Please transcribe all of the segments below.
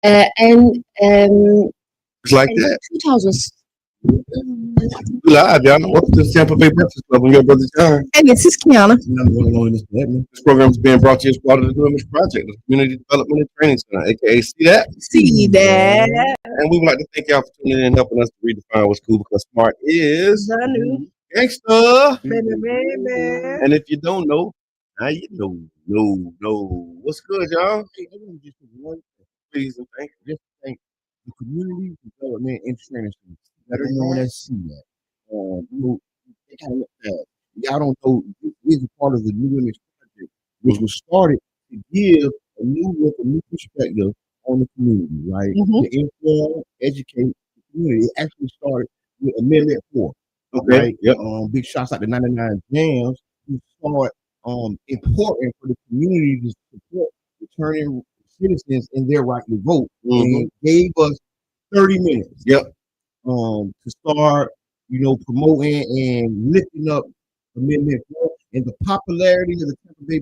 And It's like in that. 2000, We live, y'all. Welcome to the Tampa Bay Breakfast Club. I'm your brother John. and this is Kiana. And I'm going on Mr Edmond. This program is being brought to you as part of the New Image Project, the Community Development and Training Center, aka See That. See that. And we would like to thank y'all for tuning in and helping us to redefine what's cool because smart is The new gangsta. baby. And if you don't know, now you know. No. What's good, y'all? Hey, I want to just one Please and thank you. just thank the community development and training center, better known as CNET. You know, they kind of look past. Y'all don't know this is a part of the New Image Project, which was started to give a new perspective on the community, right? Mhm. To inform, educate the community. It actually started with Amendment 4. Okay. Right? Yep. Big shots like the 99 Jams who saw it important for the community to support returning citizens in their right to vote and gave us 30 minutes. Yep. To start, promoting and lifting up Amendment 4 and the popularity of the Tampa Bay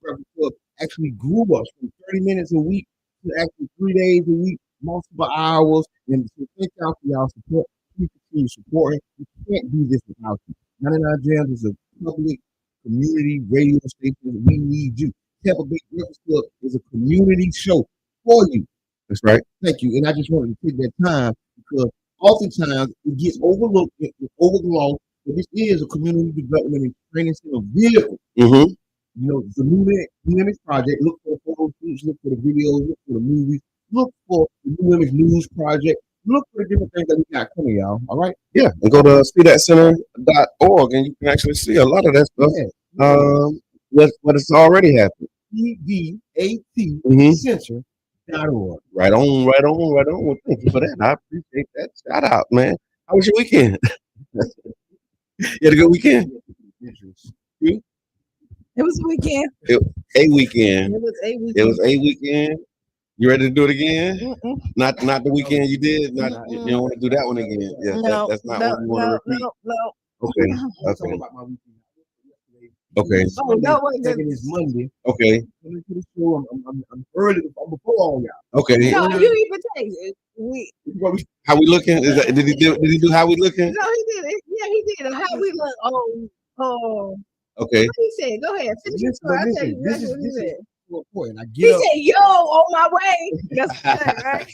Breakfast Club actually grew us from 30 minutes a week to actually 3 days a week, multiple hours. And so thank y'all for y'all support. Please continue supporting. We can't do this without you. 99 Jams is a public community radio station. We need you. Tampa Bay Breakfast Club is a community show for you. That's right. Thank you. And I just wanted to take that time because oftentimes it gets overlooked, overlooked, but this is a community development and training center vehicle. Mm-hmm. The New Image Project, look for the photo shoots, look for the videos, look for the movies, look for the New Image News Project, look for the different things that we got coming, y'all. All right? Yeah. And go to seethatcenter.org and you can actually see a lot of that stuff. Yeah. What it's already happened. EDAT Center.org. Right on. Well, thank you for that. I appreciate that. Shout out, man. How was your weekend? You had a good weekend? It was a weekend. A weekend. It was a weekend. It was a weekend. You ready to do it again? Mm-mm. Not the weekend you did. Not you don't want to do that one again. Yeah, that's not what we want to repeat. No. Okay. Okay. Oh, no, Second is Monday. Okay. Coming to the show. I'm early. I'm before all y'all. Okay. No, you even take it. How we looking? Did he do how we looking? No, he did it. Yeah, he did it. How we look? Oh. Okay. What he said? Go ahead. Finish your story. I'll tell you This what he said. is important. I He get up. said, "Yo, on my way." That's right.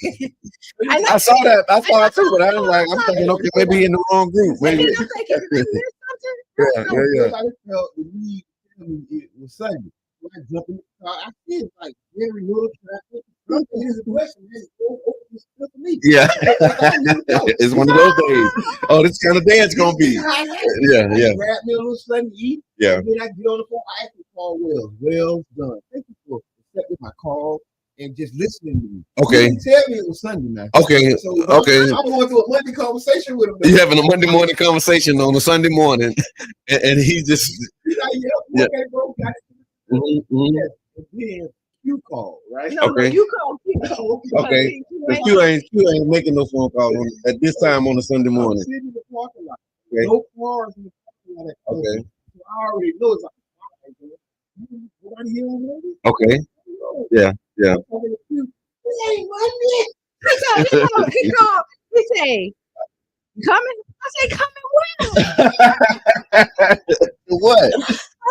I saw that. I saw it too, but I was like, I'm thinking, okay, maybe he in the wrong group. Maybe. And I'm thinking, is there something? Yeah. I felt the need to tell me it was Sunday. So I jump in the car. I see it's like very little traffic. Here's a question. It's for me. Yeah. It's one of those days. Oh, this kind of day it's gonna be. Yeah. Grab me a little something to eat. Yeah. And then I get on the phone. I actually call Wells. Wells done. Thank you for accepting my call and just listening to me. Okay. You didn't tell me it was Sunday night. Okay. So Okay. I'm going through a Monday conversation with him. You having a Monday morning conversation on a Sunday morning, and he just. He's like, Yeah. okay, bro. Got it. Mhm. Yes. And then you call, right? No, Okay. you call. You call. Okay. Because Q ain't making no phone calls at this time on a Sunday I'm morning. sitting in the parking lot. Okay. No cars in the parking lot. Okay. So I already know it's like, all right, man. Nobody here on Monday? Okay. No. Yeah. I'm talking to you. This ain't Monday. He called. He say, "Coming?" I say, "Coming when?" What?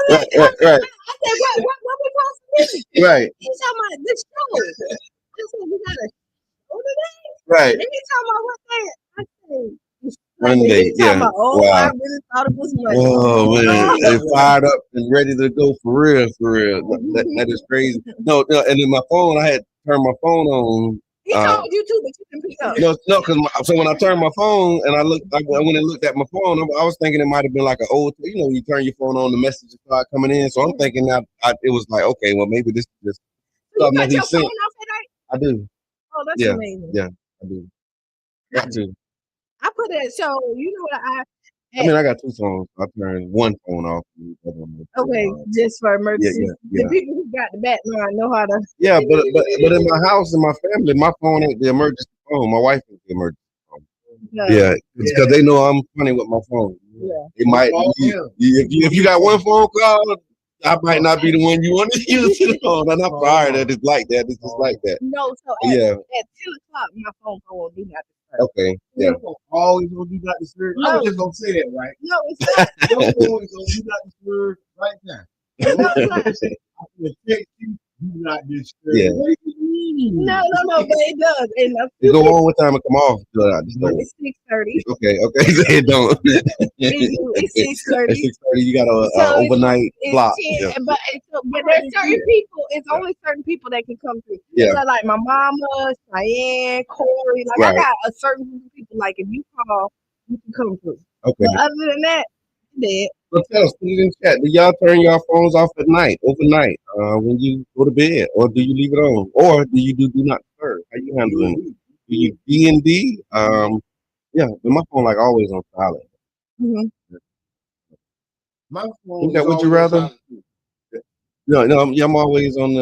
I Right. said, "What we supposed to do?" Right. He talking about the show. I said, "We got a show today?" Right. And he talking about what day? I said, "It's Monday, He talking yeah. about, oh, Wow. I really thought it was Monday. Oh man, they fired up and ready to go for real. That is crazy. No, and in my phone, I had turned my phone on. He told you too, but you didn't pick up. No, because so when I turned my phone and I went and looked at my phone, I was thinking it might have been like an old, you turn your phone on, the messages start coming in. So I'm thinking that it was like, okay, well maybe this is just So you something got that he your phone sent. off at night? I do. Oh, that's Yeah. amazing. Yeah, I do. Got to. I put it so you know what I mean, I got two phones. I turned one phone off. okay, just for emergencies. Yeah. The people who got the back line know how to. Yeah, but in my house, in my family, my phone ain't the emergency phone. My wife is the emergency phone. Yeah, because they know I'm funny with my phone. Yeah. It might if you got one phone call, I might not be the one you want to use it on. And I'm sorry that it's like that. It's just like that. No, so Yeah. at 10 o'clock, my phone will do not disturb. Okay. Yeah. Always gonna do not disturb. I was just gonna say that, right? No, it's not. Your phone is gonna do not disturb right now. No, it's not. I'm gonna text you, do not disturb. Yeah. What do you mean? No, but it does. And You go on what time it come off? it's 6:30. Okay. It don't. It's 6:30. At 6:30, you got a So overnight it's block. 10, but there's certain people. It's only certain people that can come through. Yeah. So like my mama, Cheyenne, Corey. Like Right. I got a certain group of people. Like if you call, you can come through. Okay. But other than that, dead. So tell us, put it in chat. Do y'all turn your phones off at night, overnight, when you go to bed, or do you leave it on, or do you do not disturb? How you handling it? Do you D&D? Yeah, but my phone like always on silent. Mm-hmm. My phone. Is that would you rather? No, I'm always on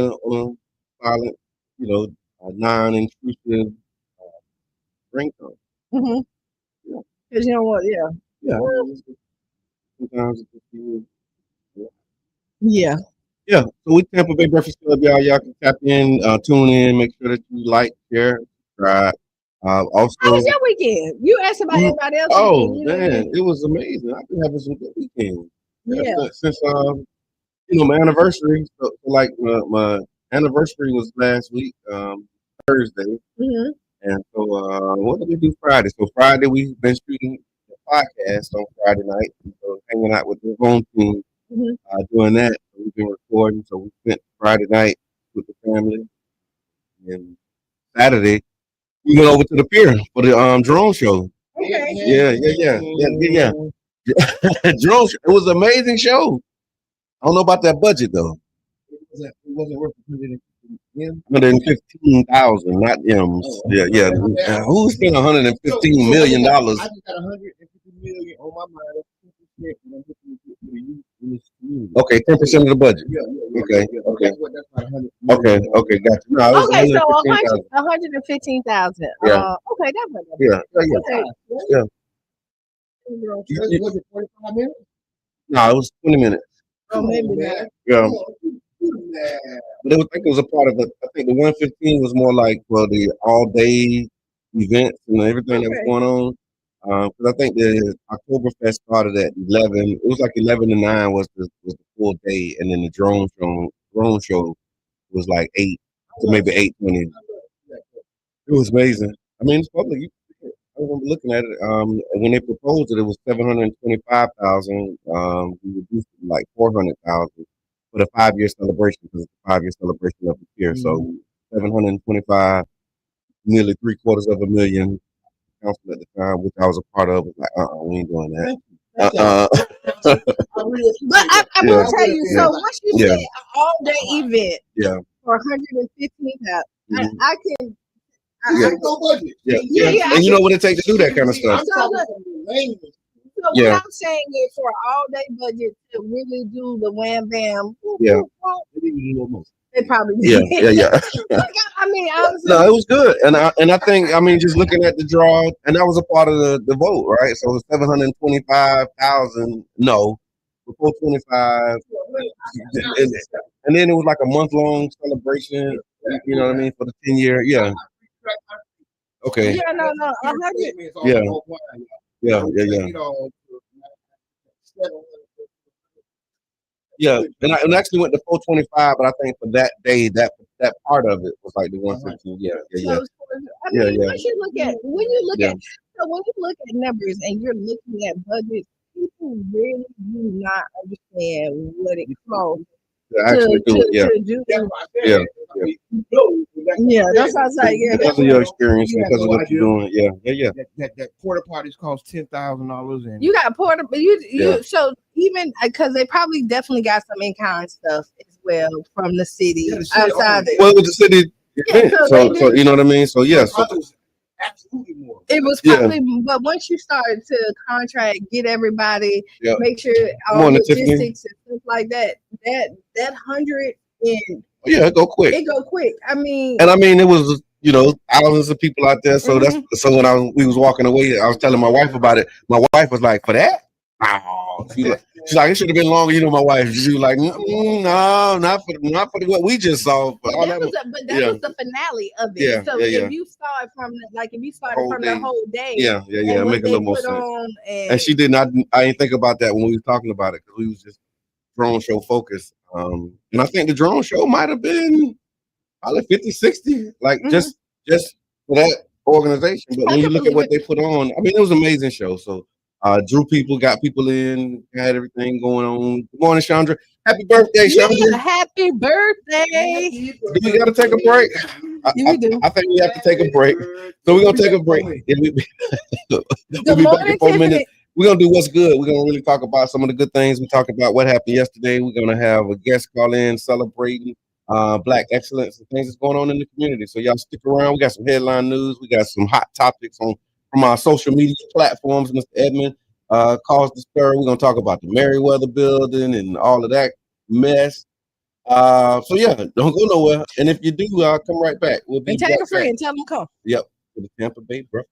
silent. You know, non-intrusive ringtone. Mm-hmm. Yeah. Cause you know what? Yeah. Yeah. Sometimes it's just, Yeah. yeah. So we Tampa Bay Breakfast Club, y'all. Y'all can tap in, tune in, make sure that you like, share, subscribe. Also, How was your weekend? You asked about everybody else. oh weekend, you know? man, it was amazing. I've been having some good weekends. Yeah. Since my anniversary. So like my anniversary was last week, Thursday, Mm-hmm. and so what did we do Friday? So Friday we've been shooting the podcast on Friday night, so hanging out with the home team, doing that. So we've been recording. So we spent Friday night with the family, and Saturday we went over to the pier for the drone show. Okay. Yeah. Drone show. It was an amazing show. I don't know about that budget though. It wasn't worth it. 115,000, not M's. Yeah. Who spent $115 million? I just got 150 million on my mind. Okay, 10% of the budget. Yeah. Okay. That's about 100. Okay, gotcha. No, it was Okay, so 115,000. 115,000. Yeah. Okay, that's better. Yeah. Was it 45 minutes? No, it was 20 minutes. Oh, maybe not. Yeah. But I think it was a part of it. I think the 115 was more like for the all day events and everything that was going on. Because I think the Oktoberfest started at 11. It was like 11 to 9 was the full day, and then the drone show was like 8 to maybe 8:20. It was amazing. I mean, it's public. I remember looking at it. When they proposed it, it was 725,000. We reduced it to like 400,000 for the 5-year celebration, because it's a 5-year celebration of the year. So 725, nearly $750,000. Council at the time, which I was a part of, was like, we ain't doing that. But I will tell you, so once you say an all-day event for 115,000, I can. No budget. Yeah. And you know what it takes to do that kind of stuff. So what I'm saying is, for an all-day budget to really do the wham bam, they probably Yeah. I mean, honestly, No, it was good, and I think, I mean, just looking at the draw, and that was a part of the vote, right? So it was 725,000. No, before 25, and then it was like a month-long celebration. You know what I mean, for the 10-year. Yeah. Okay. Yeah, no, 100. Yeah. Yeah, and I actually went to 425, but I think for that day, that part of it was like the 115. Yeah. I mean, once you look at when you look at numbers and you're looking at budgets, people really do not understand what it costs Actually do it. Yeah, that's what I was like. Yeah, because of your experience, because of what you're doing. Yeah. That porta potties cost $10,000, and you got porta, but you so even because they probably definitely got some in-kind stuff as well from the city outside. Well, it was the city event, so you know what I mean. So yes. Absolutely more. It was probably, but once you start to contract, get everybody, make sure all logistics and stuff like that 100 and it go quick. I mean, it was thousands of people out there. So so when we was walking away, I was telling my wife about it. My wife was like, "For that?" Oh, She's like, it should have been longer. You know, my wife. She was like, no, not for what we just saw. But that was the finale of it. So if you saw it from the whole day, make a little more sense. And she did not. I didn't think about that when we were talking about it because we was just drone show focused. And I think the drone show might have been probably 50, 60, like just for that organization. But when you look at what they put on, I mean, it was an amazing show. So drew people, got people in, had everything going on. Good morning, Chandra. Happy birthday, Chandra. Happy birthday. Do we got to take a break? We do. I think we have to take a break. So we're going to take a break. We'll be back in 4 minutes. We're going to do what's good. We're going to really talk about some of the good things. We talked about what happened yesterday. We're going to have a guest call in celebrating Black excellence and things that's going on in the community. So y'all stick around. We got some headline news. We got some hot topics from our social media platforms. Mr. Edmond caused the stir. We're going to talk about the Merriweather building and all of that mess. So yeah, don't go nowhere. And if you do, come right back. We'll be tag a friend. Tell them to come. Yep. To the Tampa Bay, bro.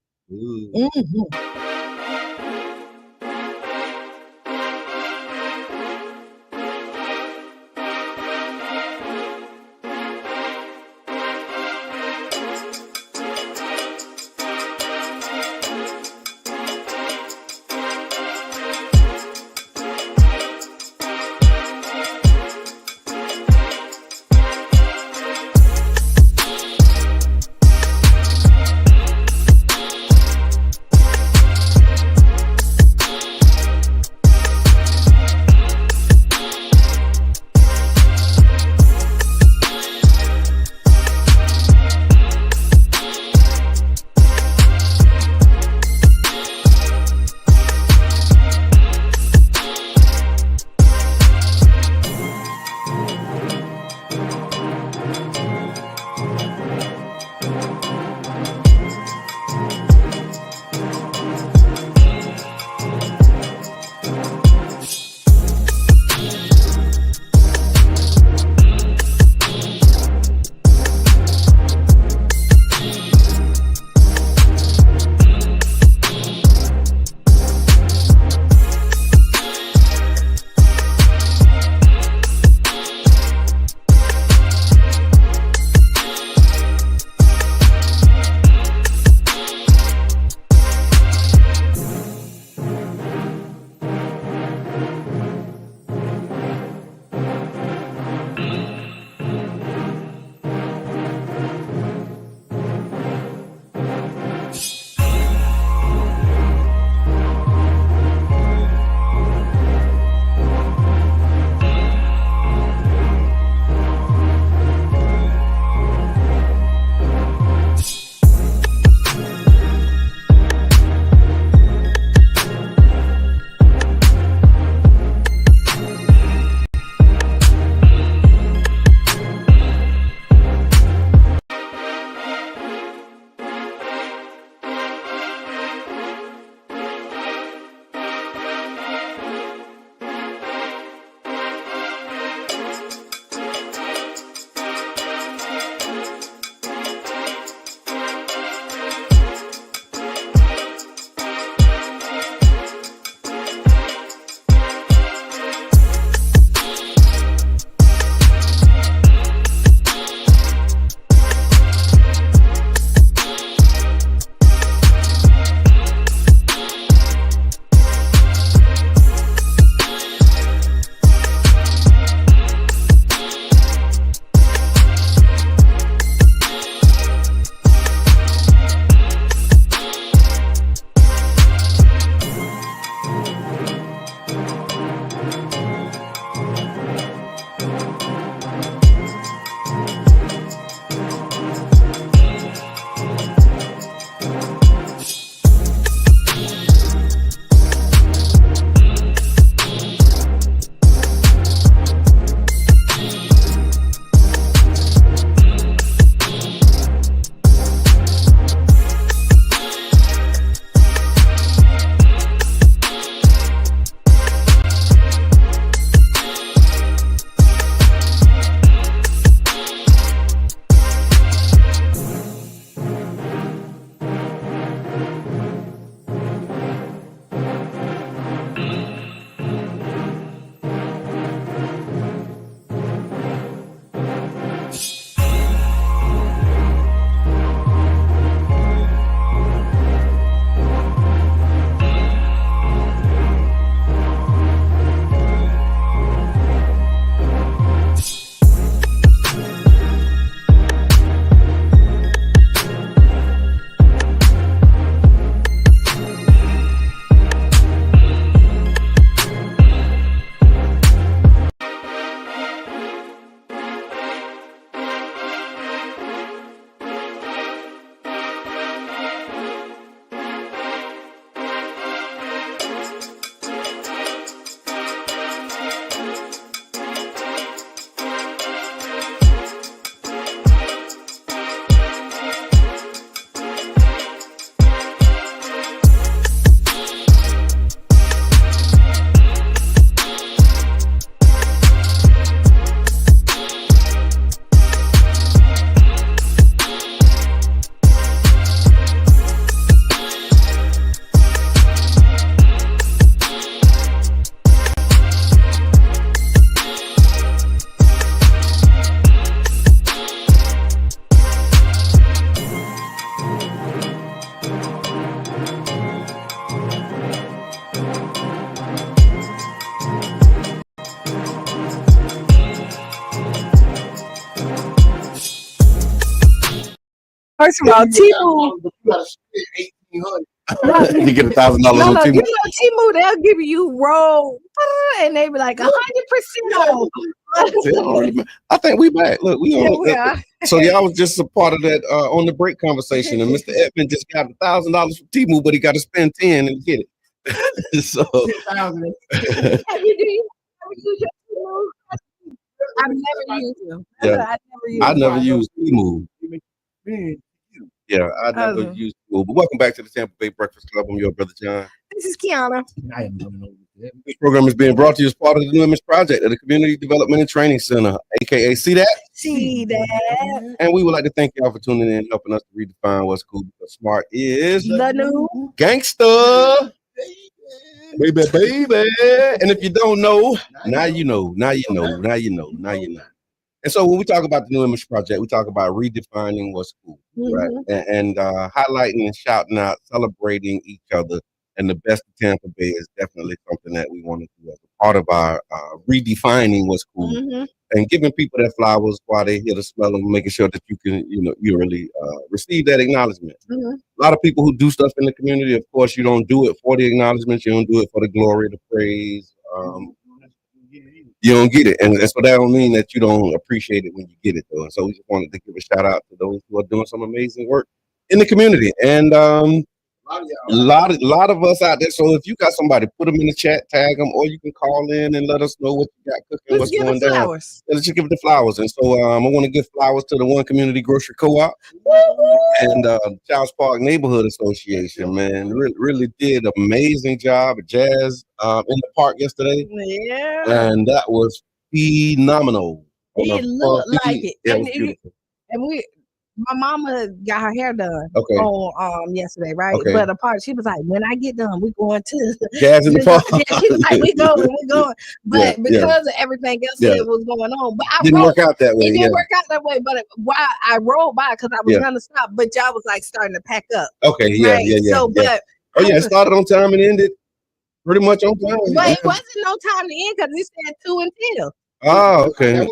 First of all, Timu. You get $1,000 on Timu. You know, Timu, they'll give you roll, and they be like 100% off. I think we back. Look, we on. So y'all was just a part of that on the break conversation, and Mr. Edmond just got $1,000 from Timu, but he got to spend 10 and get it. So, have you used your Timu? I've never used them. Yeah, I never used Timu. Yeah, I never used Timu. But welcome back to the Tampa Bay Breakfast Club. I'm your brother John. This is Kiana. This program is being brought to you as part of the New Image Project at the Community Development and Training Center, aka See That? See That. And we would like to thank y'all for tuning in and helping us to redefine what's cool, because smart is the new gangster. Baby. And if you don't know, now you know. And so when we talk about the New Image Project, we talk about redefining what's cool, right? And highlighting and shouting out, celebrating each other. And the best of Tampa Bay is definitely something that we want to do as a part of our redefining what's cool and giving people their flowers while they're here to smell them, making sure that you can, you really receive that acknowledgement. A lot of people who do stuff in the community, of course, you don't do it for the acknowledgement. You don't do it for the glory, the praise. You don't get it. And so that don't mean that you don't appreciate it when you get it, though. And so we just wanted to give a shout out to those who are doing some amazing work in the community. And a lot of us out there. So if you got somebody, put them in the chat, tag them, or you can call in and let us know what you got cooking, what's going down. Let's just give it the flowers. And so I want to give flowers to the One Community Grocery Co-op and Charles Park Neighborhood Association. Man, really did an amazing job at Jazz in the park yesterday. Yeah, and that was phenomenal. It looked like it. Yeah, it was beautiful. And my mama got her hair done on yesterday, right? But apart, she was like, "When I get done, we going to Jazz in the park." She was like, "We going." But because of everything else that was going on, but didn't work out that way. It didn't work out that way. But while I rolled by, because I was gonna stop, but y'all was like starting to pack up. Okay, yeah. So, but it started on time and ended pretty much on time. But it wasn't no time to end because we said 2 until. Oh, okay. That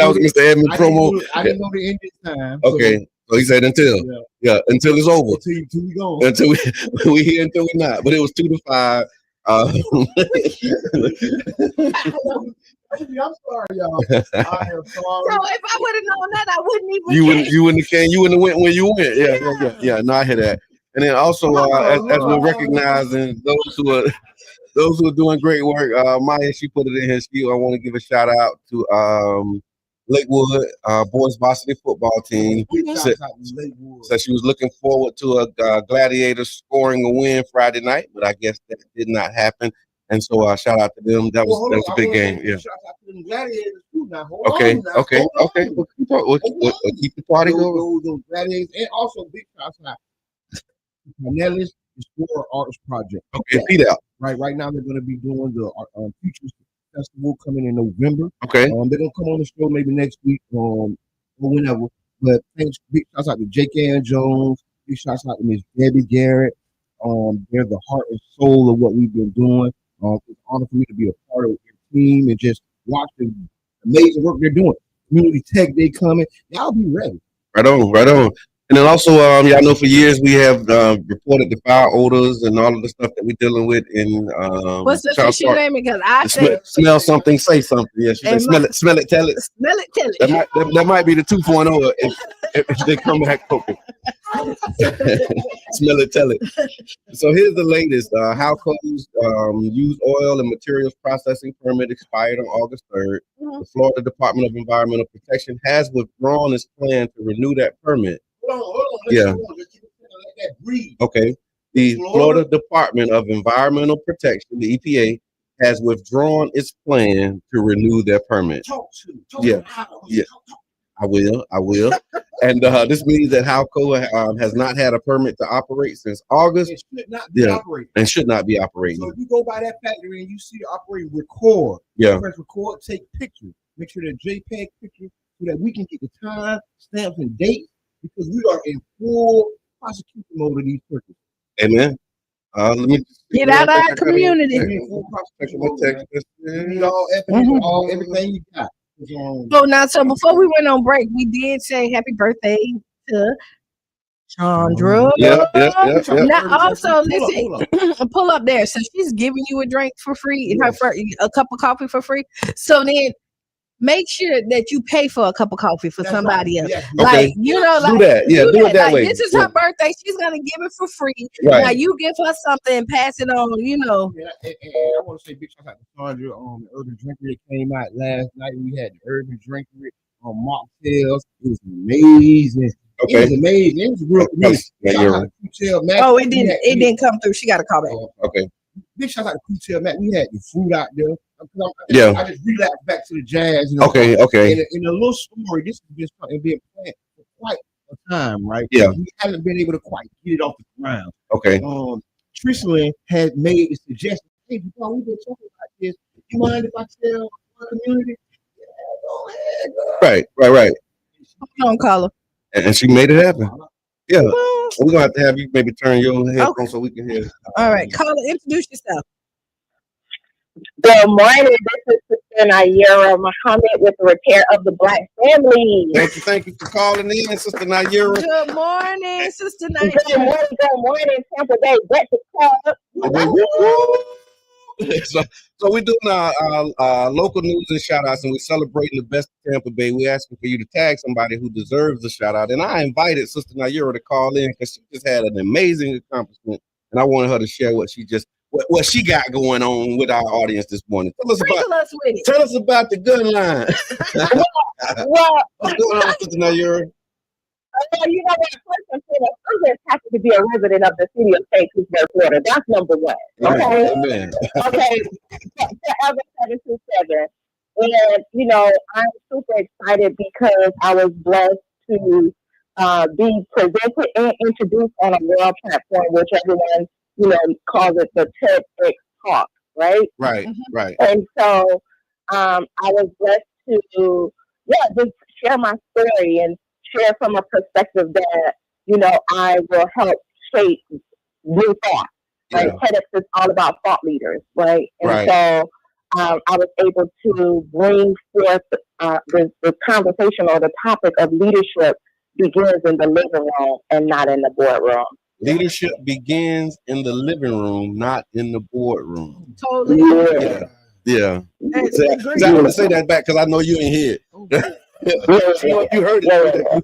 was Mr. Edmond promo. I didn't know the ending time. Okay, so he said until. Yeah, until it's over. Until we go. Until we here until we not. But it was 2 to 5. I'm sorry, y'all. I am sorry. So if I would have known that, I wouldn't even. You wouldn't have went when you went. Yeah. No, I hear that. And then also, as we're recognizing those who are doing great work, Maya, she put it in her spiel. I want to give a shout out to Lakewood boys varsity football team. Said she was looking forward to a Gladiators scoring a win Friday night, but I guess that did not happen. And so shout out to them. That was a big game. Yeah. Shout out to them Gladiators too. Now, Okay. We'll keep the party going. Those Gladiators, and also big shout out to Cornelis Explorer Arts Project. Okay, beat out. Right now they're going to be doing the Futures Festival coming in November. Okay. They're going to come on the show maybe next week or whenever. But thanks, big shouts out to Jake Ann Jones. Big shouts out to Miss Debbie Garrett. They're the heart and soul of what we've been doing. It's an honor for me to be a part of your team and just watch the amazing work they're doing. Community Tech Day coming. Y'all be ready. Right on. And then also, y'all know for years we have reported the fire odors and all of the stuff that we're dealing with in what's the fish name? Because I say smell something, say something. Yeah, she said smell it, tell it. Smell it, tell it. That might be the 2.0 if they come back cooking. Smell it, tell it. So here's the latest. Halco's used oil and materials processing permit expired on August 3rd. The Florida Department of Environmental Protection has withdrawn its plan to renew that permit. Hold on. Yeah. Let that breathe. Okay. The Florida Department of Environmental Protection, the EPA, has withdrawn its plan to renew their permit. Yeah. I will. And this means that Halco has not had a permit to operate since August. It should not be operating. And should not be operating. So if you go by that factory and you see it operating, record. Yeah. Press record, take pictures. Make sure they're JPEG pictures so that we can get the time, stamps, and dates. Because we are in full prosecution mode of these purchases. Amen. Let me get out of our community. We need all evidence, everything you got. So before we went on break, we did say happy birthday to Chandra. Yeah. Now, also, listen, pull up there. So she's giving you a drink for free, a cup of coffee for free. So then make sure that you pay for a cup of coffee for somebody else. Like, do that. Yeah, do it that way. This is her birthday. She's gonna give it for free. Right. Now you give her something and pass it on. And I want to say big shout out to Sandra the Urban Drinker. It came out last night. We had the Urban Drinker on mocktails. It was amazing. Okay. It was amazing. It was real amazing. Oh, it didn't come through. She got to call back. Okay. Big shout out to Cool Matt. We had the food out there. I just relapsed back to the jazz. Okay. In a little story, this has been something being planned for quite a time, right? Yeah. We haven't been able to quite get it off the ground. Okay. Tristan had made a suggestion. Hey, before we've been talking about this, you mind if I tell our community? Yeah, go ahead. Right. Hold on, caller. And she made it happen. Yeah. We're going to have you maybe turn your headphones so we can hear. All right. Caller, introduce yourself. Good morning. This is Sister Naira Muhammad with the Repair of the Black Family. Thank you for calling in, Sister Naira. Good morning, Sister Naira. Good morning, Tampa Bay Breakfast Club. So we're doing our local news and shout outs, and we're celebrating the best of Tampa Bay. We're asking for you to tag somebody who deserves a shout out. And I invited Sister Naira to call in because she just had an amazing accomplishment, and I wanted her to share what she got going on with our audience this morning. Tell us about the gun line. What's going on, Sister Naira? You know what? First and foremost, I'm just happy to be a resident of the city of St. Petersburg, Florida. That's number one. Okay. Amen. Okay. Forever 727. And you know, I'm super excited because I was blessed to be presented and introduced on a world platform, which everyone calls it the TEDx Talk, right? Right. And so I was blessed to just share my story and share from a perspective that, I will help shape new thought. Right? TEDx is all about thought leaders, right? And so I was able to bring forth the conversation or the topic of leadership begins in the living room and not in the boardroom. Leadership begins in the living room, not in the boardroom. Totally. Yeah. I want to say that back because I know you ain't hear it. You heard it. That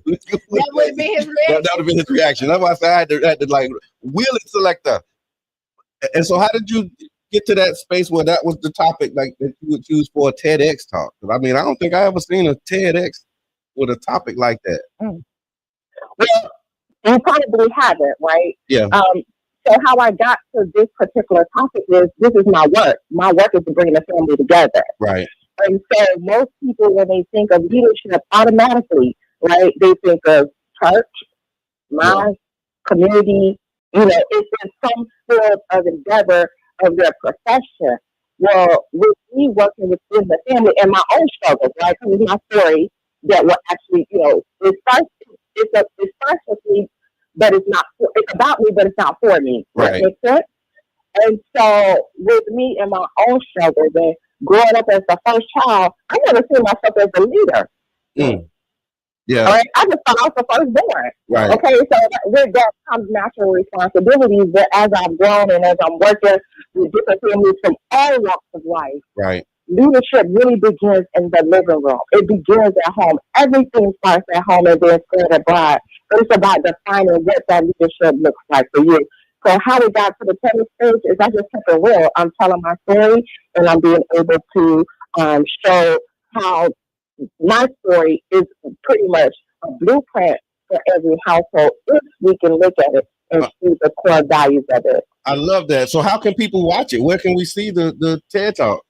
would have been his reaction. That would have been his reaction. That's why I said I had to like wheel it selector. And so, how did you get to that space where that was the topic, like that you would choose for a TEDx talk? Because I mean, I don't think I ever seen a TEDx with a topic like that. Well, you probably haven't, right? Yeah. So how I got to this particular topic is this is my work. My work is to bring the family together. Right. And so most people, when they think of leadership, automatically, right, they think of church, mosque, community. It's in some sort of endeavor of their profession. Well, with me working within the family and my own struggles, right? Because it's my story that will actually, it starts with me, but it's not. It's about me, but it's not for me. Right. That makes sense. And so, with me and my own struggles, and growing up as the first child, I never seen myself as a leader. Yeah. Right? I just thought I was the firstborn. Right. Okay, so with that comes natural responsibilities. But as I've grown and as I'm working with different families from all walks of life, right, leadership really begins in the living room. It begins at home. Everything starts at home and then spread abroad. But it's about defining what that leadership looks like for you. So how we got to the tennis stage is I just kept it real. I'm telling my story and I'm being able to show how my story is pretty much a blueprint for every household if we can look at it and see the core values of it. I love that. So how can people watch it? Where can we see the TED Talk?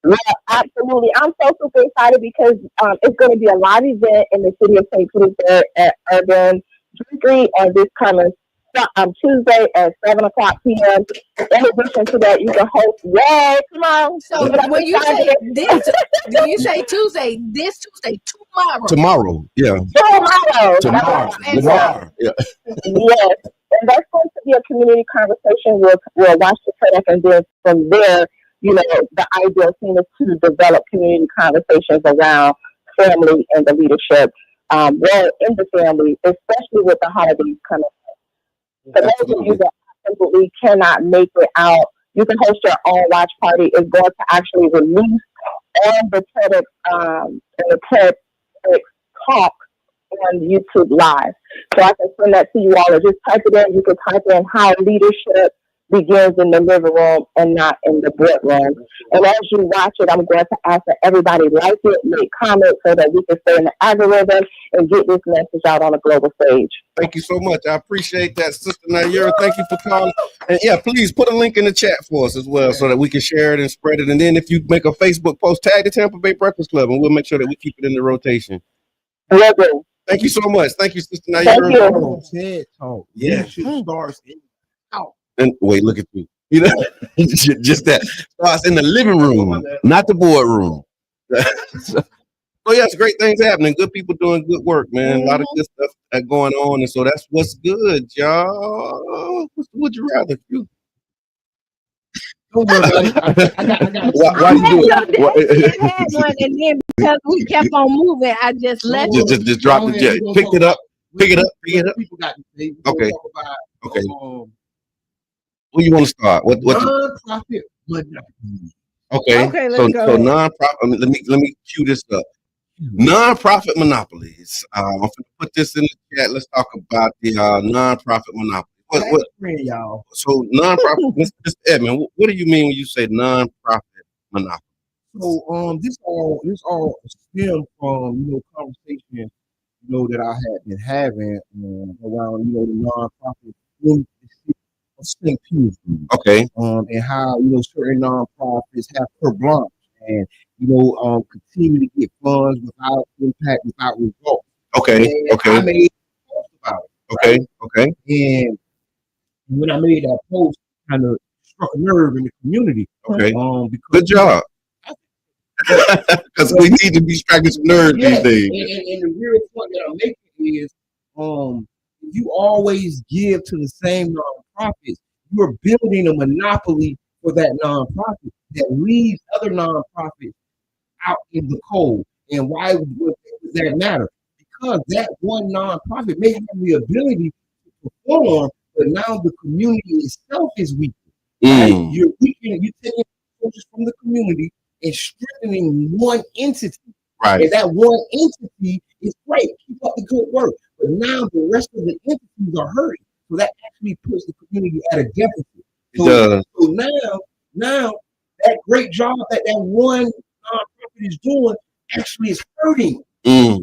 Yeah, absolutely. I'm so super excited because it's going to be a live event in the city of St. Petersburg at Urban Drinkery on this coming Tuesday at 7 o'clock p.m. In addition to that, you can host. Yay! Come on. So when you say this, do you say Tuesday? This Tuesday, tomorrow. Tomorrow, yeah. Tomorrow. Yeah. Yes, and that's going to be a community conversation. We'll watch the product, and then from there, the ideal thing is to develop community conversations around family and the leadership. well in the family, especially with the holidays coming. For those of you Absolutely. that absolutely cannot make it out, you can host your own watch party. It's going to actually release on the and the TEDx talk on YouTube Live. So I can send that to you all, or just type it in. You can type in how leadership begins in the living room and not in the boardroom. And as you watch it, I'm going to ask that everybody like it, make comments so that we can stay in the algorithm and get this message out on a global stage. Thank you so much. I appreciate that, Sister Naira. Thank you for calling. And yeah, please put a link in the chat for us as well so that we can share it and spread it. And then if you make a Facebook post, tag the Tampa Bay Breakfast Club, and we'll make sure that we keep it in the rotation. Will do. Thank you so much. Thank you, Sister Naira. Thank you. Oh, TED Talk. Yeah. Leadership starts in out. And wait, look at you. You know, just that starts in the living room, not the boardroom. So yes, great things happening. Good people doing good work, man. A lot of good stuff going on, and so that's what's good, y'all. What would you rather do? Don't worry about it. I got Why you do it? I had one, and then because we kept on moving, I just let it. Just drop the jet. Pick it up. Pick it up. Pick it up. People got to say. Okay. Okay. Okay. Where you want to start? What? Non-profit money. Okay. Okay, So let's go. so non-profit. Let me cue this up. Non-profit monopolies. I'm gonna put this in the chat. Let's talk about the non-profit monopoly. What? Y'all. So non-profit, Mr. Edmond. What do you mean when you say non-profit monopoly? So this all stemmed from conversation that I had been having around the nonprofit in the city of St. Petersburg. Okay. And how certain nonprofits have carte blanche and continue to get funds without impact, without results. Okay. And Okay. I made a post about it. Okay. Right? Okay. And when I made that post, kind of struck a nerve in the community. Okay. Because Good job. Because we need to be striking some nerves these days. And the real point that I'm making is, if you always give to the same nonprofits, you're building a monopoly for that nonprofit that leaves other nonprofits out in the cold. And why would that matter? Because that one nonprofit may have the ability to perform, but now the community itself is weaker. Right? You're weakening, you're taking resources from the community and strengthening one entity. Right. And that one entity is great. Keep up the good work. But now the rest of the entities are hurting. So that actually puts the community at a deficit. So now that great job that one nonprofit is doing actually is hurting.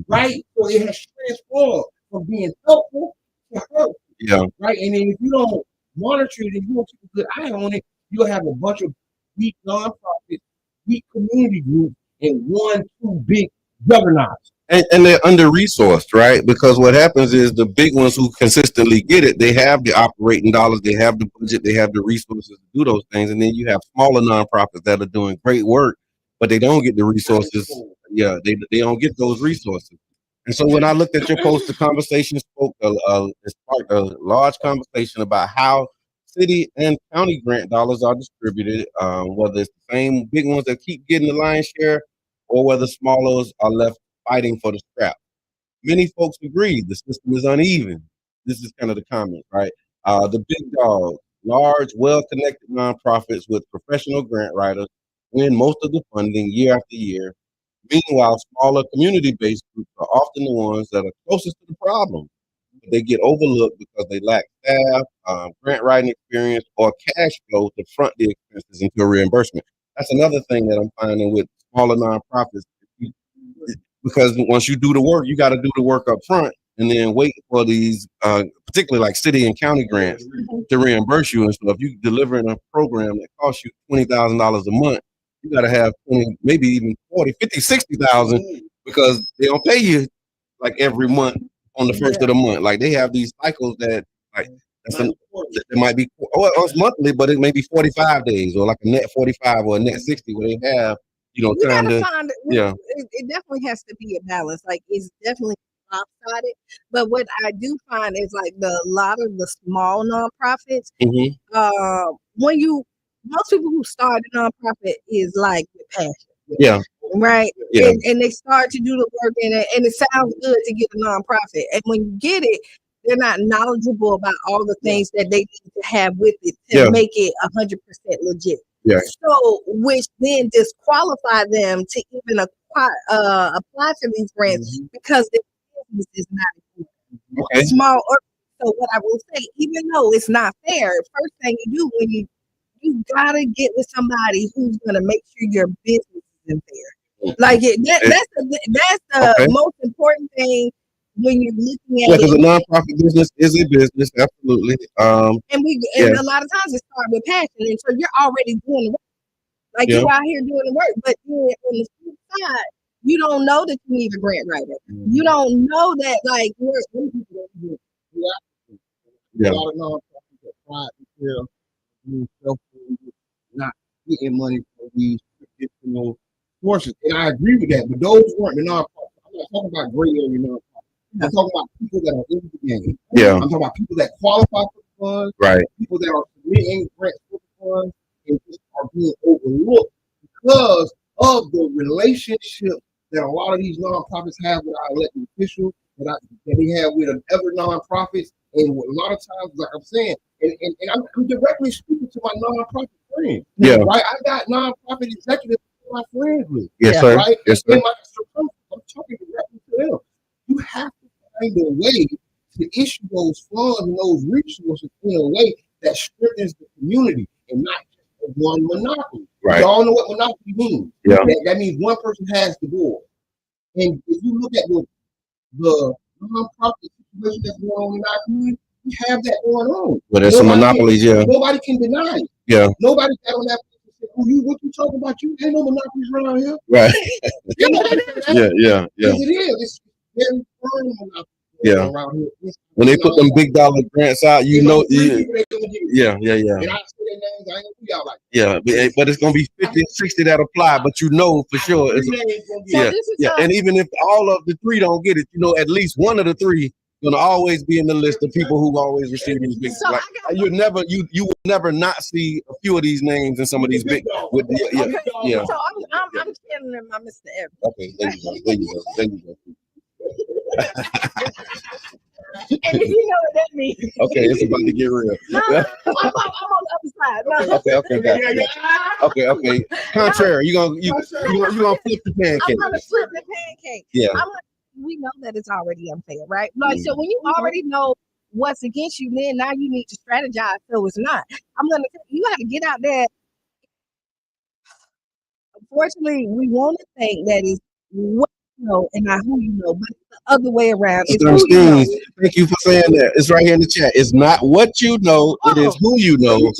Right? So it has transformed from being helpful to hurt. Yeah. Right. And then if you don't monitor it and you don't keep a good eye on it, you'll have a bunch of weak nonprofits, weak community groups, and one too big juggernauts. And they're under-resourced, right? Because what happens is the big ones who consistently get it, they have the operating dollars, they have the budget, they have the resources to do those things. And then you have smaller nonprofits that are doing great work, but they don't get the resources. Yeah, they don't get those resources. And so when I looked at your post, the conversation it sparked a large conversation about how city and county grant dollars are distributed, whether it's the same big ones that keep getting the lion's share or whether smallers are left fighting for the scrap. Many folks agree the system is uneven. This is kind of the comment, right? The big dog, large, well-connected nonprofits with professional grant writers win most of the funding year after year. Meanwhile, smaller community-based groups are often the ones that are closest to the problem. They get overlooked because they lack staff, grant writing experience, or cash flow to front the expenses into a reimbursement. That's another thing that I'm finding with smaller nonprofits. Because once you do the work, you got to do the work up front and then wait for these, particularly like city and county grants, to reimburse you and stuff. You delivering a program that costs you $20,000 a month, you got to have 20, maybe even 40, 50, 60,000 because they don't pay you like every month on the first of the month. Like they have these cycles that it might be, it's monthly, but it may be 45 days or like a net 45 or a net 60 where they have, time to find it definitely has to be a balance. Like it's definitely lopsided. But what I do find is like a lot of the small nonprofits, most people who start a nonprofit is like with passion. Yeah. right? Yeah. And they start to do the work and it sounds good to get a nonprofit. And when you get it, they're not knowledgeable about all the things that they need to have with it to make it 100% legit. Yeah. So, which then disqualify them to even apply for these grants because their business is not small. Or so, what I will say, even though it's not fair, first thing you do when you gotta get with somebody who's gonna make sure your business isn't fair. Like that's the most important thing when you're looking at because a nonprofit business is a business, absolutely. And a lot of times it starts with passion, and so you're already doing the work. Like you're out here doing the work, but then on the flip side, you don't know that you need a grant writer. You don't know that like a lot of nonprofits that pride themselves being self-funded, not getting money from these traditional sources. And I agree with that, but those weren't the nonprofits. I'm not talking about gray area nonprofits. I'm talking about people that are in the game. Yeah. I'm talking about people that qualify for the funds. Right. People that are submitting grants for the funds and just are being overlooked because of the relationship that a lot of these nonprofits have with our elected officials, that they have with other nonprofits. And a lot of times, like I'm saying, and I'm directly speaking to my nonprofit friends. Yeah. Right. I got nonprofit executives my friends with. Yes, sir. Right. Yes, sir. I'm talking directly to them. You have to find a way to issue those funds and those resources in a way that strengthens the community and not just one monopoly. Right. We all know what monopoly means. Yeah. That means one person has the board. And if you look at the nonprofit situation that's going on in our community, we have that going on. But there's some monopolies, Nobody can deny it. Yeah. Nobody got on that. What you talking about? You ain't no monopolies around here. Right. You know what it is? Yeah. Yes, it is. It's very firm around here. When they put them big dollar grants out, you know, yeah. And I say their names, I ain't gonna do y'all like that. Yeah, but it's gonna be 50 and 60 that apply, but you know for sure it's and even if all of the three don't get it, you know, at least one of the three gonna always be in the list of people who always receive these big. So like, you will never not see a few of these names in some of these big. So I'm channeling my Mr. Edmond. Okay, there you go. And you know what that means. Okay, it's about to get real. No, I'm on the other side. No. Okay. Contrary, you gonna flip the pancake. I'm gonna flip the pancake. Yeah. We know that it's already unfair, right? Like so, when you already know what's against you, then now you need to strategize so it's not. You got to get out there. Unfortunately, we want to think that is what you know and not who you know, but it's the other way around. It's who you know. Thank you for saying that. It's right here in the chat. It's not what you know, it is who you know.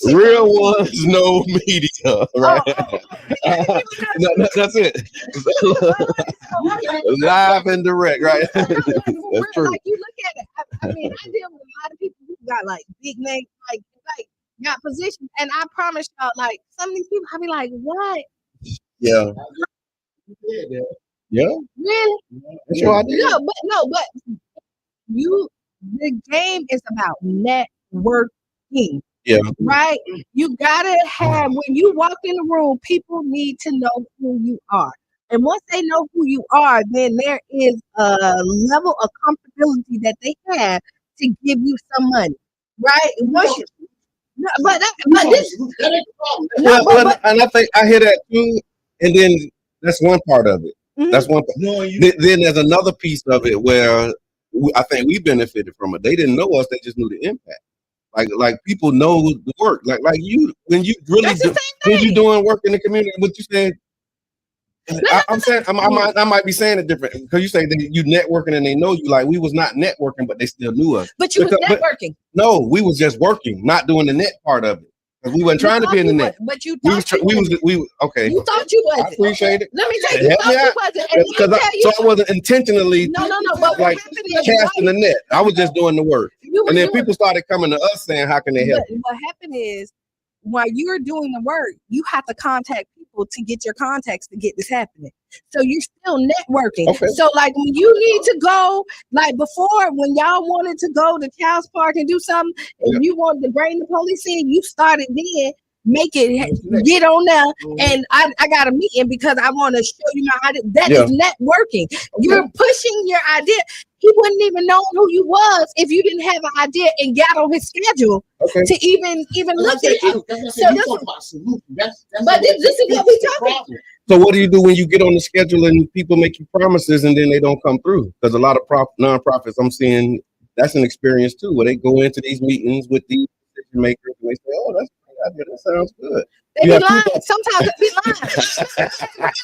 Real ones know media, right? No, that's it. Live and direct, right? That's true. Like you look at it. I mean, I deal with a lot of people who got like big names, like got positions, and I promise y'all, like some of these people, I be like, what? Yeah. Yeah. Really? That's what I did. But the game is about networking. Yeah. Right? You gotta have, when you walk in the room, people need to know who you are. And once they know who you are, then there is a level of comfortability that they have to give you some money. Right? And I think I hear that too. And then that's one part of it. Mm-hmm. That's one part. Then there's another piece of it where I think we benefited from it. They didn't know us; they just knew the impact. Like people know the work. Like you, when you really when you doing work in the community, what you said. I'm saying I might be saying it different because you say that you networking and they know you. Like we was not networking, but they still knew us. But you was networking. No, we was just working, not doing the net part of it. We weren't trying to be in the net. But you thought okay. You thought you was. I appreciate it. Let me tell you, you thought you wasn't. So I wasn't intentionally but like casting the net. I was just doing the work. And then people started coming to us saying, "How can they help?" What happened is, while you're doing the work, you have to contact people to get your contacts to get this happening. So you're still networking. Okay. So like when you need to go, like before when y'all wanted to go to Child's Park and do something, and you wanted to bring the police in, you started then. make it get on there, and I got a meeting because I want to show you my idea. That is networking. You're pushing your idea. He wouldn't even know who you was if you didn't have an idea and got on his schedule to even look at you. So this is what we talking about. So what do you do when you get on the schedule and people make you promises and then they don't come through? Because a lot of nonprofits I'm seeing, that's an experience too, where they go into these meetings with these decision makers and they say, "Oh, that's a great idea. That sounds good." They be lying. Sometimes they be lying.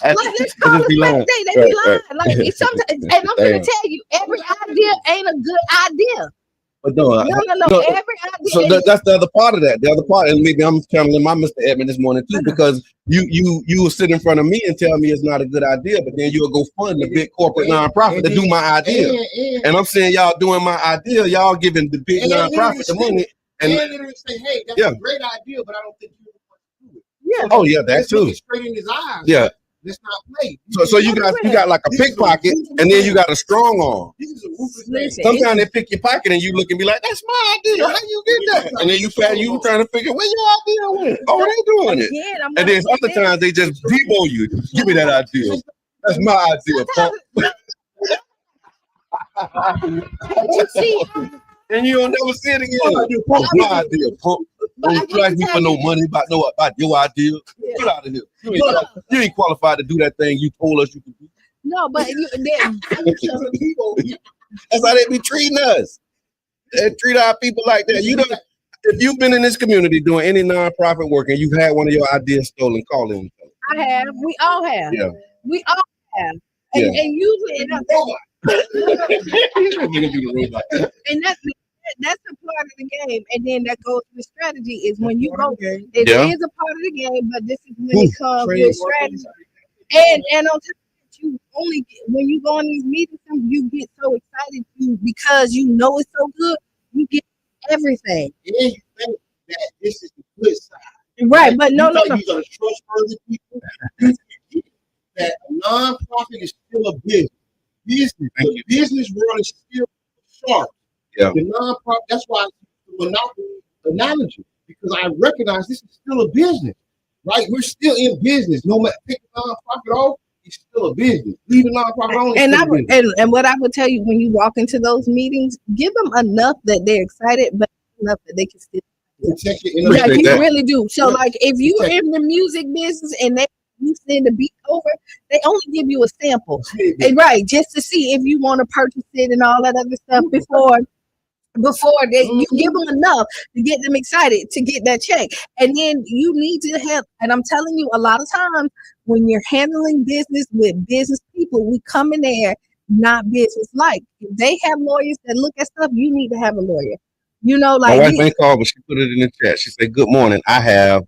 Like, let's call it Wednesday. They be lying. Like, sometimes, and I'm gonna tell you, every idea ain't a good idea. But no, every idea. So that's the other part of that. The other part, and maybe I'm channeling my Mr. Edmond this morning too, because you will sit in front of me and tell me it's not a good idea, but then you'll go fund the big corporate nonprofit to do my idea. And I'm saying y'all doing my idea, y'all giving the big nonprofit the money, and literally say, "Hey, that's a great idea, but I don't think you want to do it." Yeah. Oh yeah, that too. Straight in his eyes. Yeah. Let's not play. So you got like a pickpocket, and then you got a strong arm. Sometimes they pick your pocket, and you look and be like, "That's my idea. How you get that?" And then you trying to figure where your idea went. Oh, they doing it. And then other times they just debo you. Give me that idea. That's my idea, punk. And you'll never see it again. That's my idea, punk. Don't ask me for no money about your idea. Get out of here. You ain't qualified to do that thing you told us you could do. No, but that's how they be treating us. They treat our people like that. You know, if you've been in this community doing any nonprofit work and you've had one of your ideas stolen, call in. I have. We all have. Yeah. We all have. And usually, and that's a part of the game, and then that goes to the strategy. Is when you go, it is a part of the game, but this is when it comes with strategy. And on top of that, you only when you go on these meetings, you get so excited because you know it's so good. You get everything. Yeah, you think that this is the good side, right? But no. These are the trustworthy people. That a nonprofit is still a business. The business world is still sharp. Yeah. The nonprofit, that's why the monopoly analogy, because I recognize this is still a business, right? We're still in business. No matter pick the nonprofit off, it's still a business. Leave the nonprofit on. And what I would tell you when you walk into those meetings, give them enough that they're excited, but enough that they can still protect it. You really do. So, like, if you're in the music business and you send the beat over, they only give you a sample, right? Just to see if you want to purchase it and all that other stuff before you give them enough to get them excited to get that check. And then you need to have, and I'm telling you, a lot of times when you're handling business with business people, we come in there not business like. If they have lawyers that look at stuff, you need to have a lawyer. You know, like my wife ain't called, but she put it in the chat. She said, "Good morning. I have,"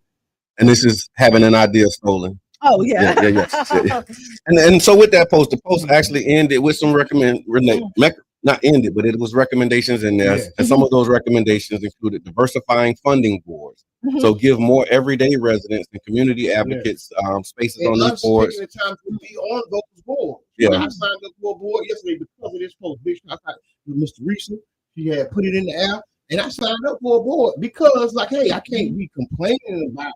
and this is having an idea stolen. Oh yeah. And so with that post, the post actually ended with some not ended, but it was recommendations in there. And some of those recommendations included diversifying funding boards. So give more everyday residents and community advocates spaces on these boards. Taking the time to be on those boards. Yeah. I signed up for a board yesterday because of this post. Big shout out to Mr. Reese. She had put it in the air, and I signed up for a board because, like, hey, I can't be complaining about.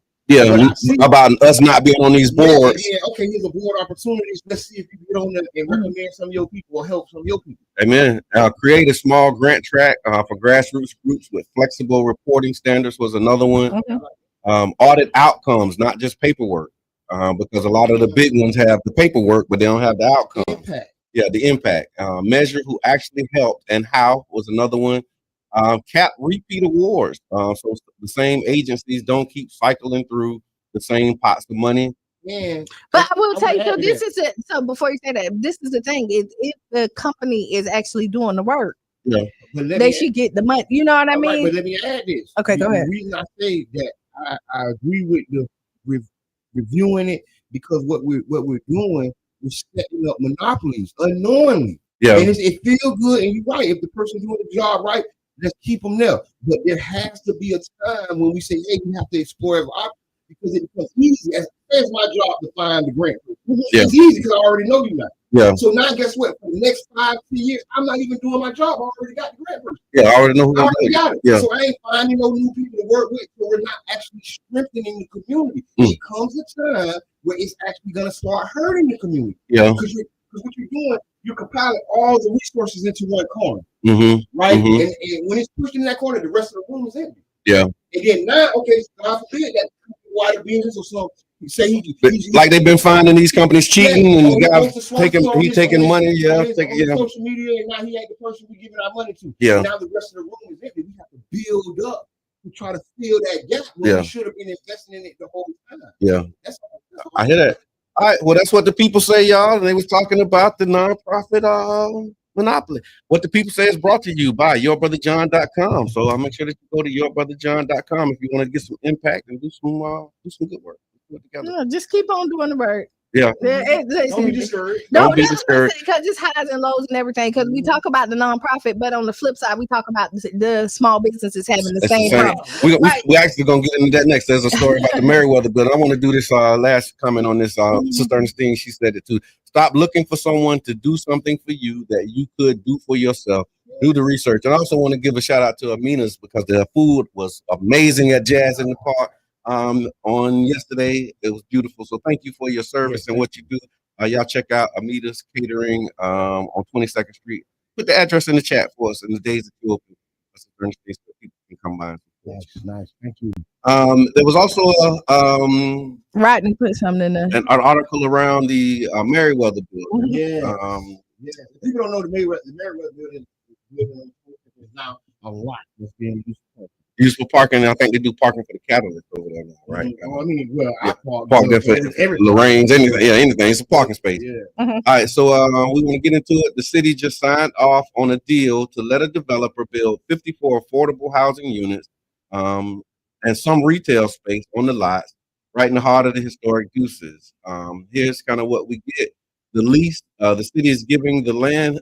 About us not being on these boards. Okay, here's a board opportunities. Let's see if you can get on there and recommend some of your people or help some of your people. Amen. Create a small grant track for grassroots groups with flexible reporting standards was another one. Audit outcomes, not just paperwork, because a lot of the big ones have the paperwork, but they don't have the outcome. The impact. Measure who actually helped and how was another one. Cap repeat awards. So the same agencies don't keep cycling through the same pots of money. Yeah. But I will tell you, so this is it. So before you say that, this is the thing: is if the company is actually doing the work, they should get the money. You know what I mean? Right, but let me add this. Okay, go ahead. The reason I say that I agree with reviewing it, because what we're doing is setting up monopolies unknowingly. Yeah. And it feels good, and you're right. If the person's doing the job right, let's keep them there. But there has to be a time when we say, hey, we have to explore every option, because it becomes easy. It's my job to find the grant. It's easy because I already know you now. Yeah. So now guess what? For the next 5-10 years, I'm not even doing my job. I already got the grant person. Yeah, I already know who I already got it. Yeah. So I ain't finding no new people to work with, so we're not actually strengthening the community. It comes a time where it's actually going to start hurting the community. Yeah. Because what you're doing, you're compiling all the resources into one corner, right? And when it's pushed in that corner, the rest of the room is empty. Yeah. And then now, okay, God forbid that wider business or something. Say like they've been finding these companies cheating, and the guy's taking money, social media, and now he ain't the person we giving our money to. Yeah. And now the rest of the room is empty. We have to build up to try to fill that gap where we should have been investing in it the whole time. Yeah, that's I hear that. All right, well, that's what the people say, y'all. They was talking about the nonprofit monopoly. What the people say is brought to you by yourbrotherjohn.com. So I'll make sure that you go to yourbrotherjohn.com if you want to get some impact and do some good work. Yeah, just keep on doing the work. Yeah. Don't be discouraged. Don't be discouraged. Because it's highs and lows and everything. Because we talk about the nonprofit, but on the flip side, we talk about the small businesses having the same problem. We actually gonna get into that next. There's a story about the Meriwether building. I want to do this last comment on this. Sister Ernestine, she said it too. Stop looking for someone to do something for you that you could do for yourself. Do the research. And I also want to give a shout out to Amina's because the food was amazing at Jazz in the Park. On yesterday, it was beautiful. So thank you for your service and what you do. Y'all check out Amita's Catering on 22nd Street. Put the address in the chat for us in the days that you open. So people can come by. Nice. Thank you. There was also Rodney put something in there. An article around the Meriwether building. Yeah. People don't know the Meriwether building is now a lot that's being used for parking. I think they do parking for the catalyst over there now, right? I park there for Lorraine's, anything. It's a parking space. Yeah. All right, so we want to get into it. The city just signed off on a deal to let a developer build 54 affordable housing units and some retail space on the lots right in the heart of the historic Deuces. Here's kind of what we get. The lease, the city is giving the land.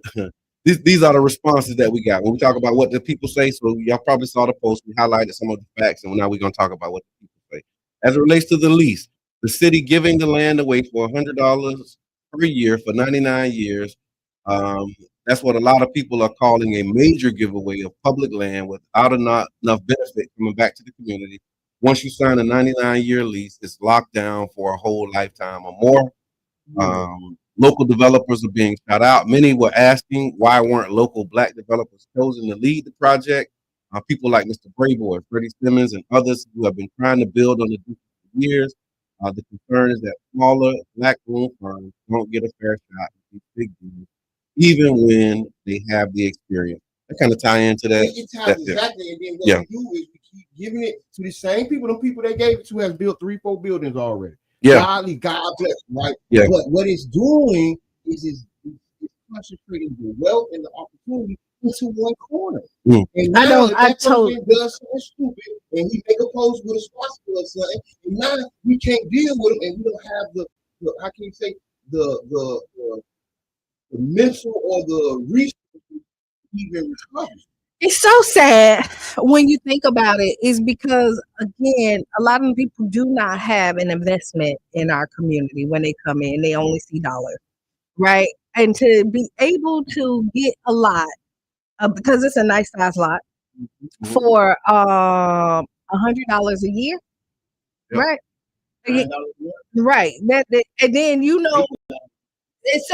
These are the responses that we got when we talk about what the people say. So y'all probably saw the post. We highlighted some of the facts, and now we're going to talk about what the people say. As it relates to the lease, the city giving the land away for $100 per year for 99 years. That's what a lot of people are calling a major giveaway of public land without enough benefit coming back to the community. Once you sign a 99-year lease, it's locked down for a whole lifetime or more. Local developers are being shut out. Many were asking why weren't local Black developers chosen to lead the project. People like Mr. Brayboy, Freddie Simmons, and others who have been trying to build on the for years. The concern is that smaller Black-owned firms don't get a fair shot at these big deals, even when they have the experience. That kind of tie into that. It ties exactly. And then what we do is we keep giving it to the same people. The people they gave it to have built 3-4 buildings already. God bless, right? Yeah. But what it's doing is it's concentrating the wealth and the opportunity into one corner. And now that person does something stupid and he make a post with a sponsor or something, and now we can't deal with them, and we don't have the how can you say the mental or the resources to even recover. It's so sad when you think about it, is because, again, a lot of people do not have an investment in our community when they come in. They only see dollars, right? And to be able to get a lot, because it's a nice size lot, for $100 a year, right? Right. That and then let's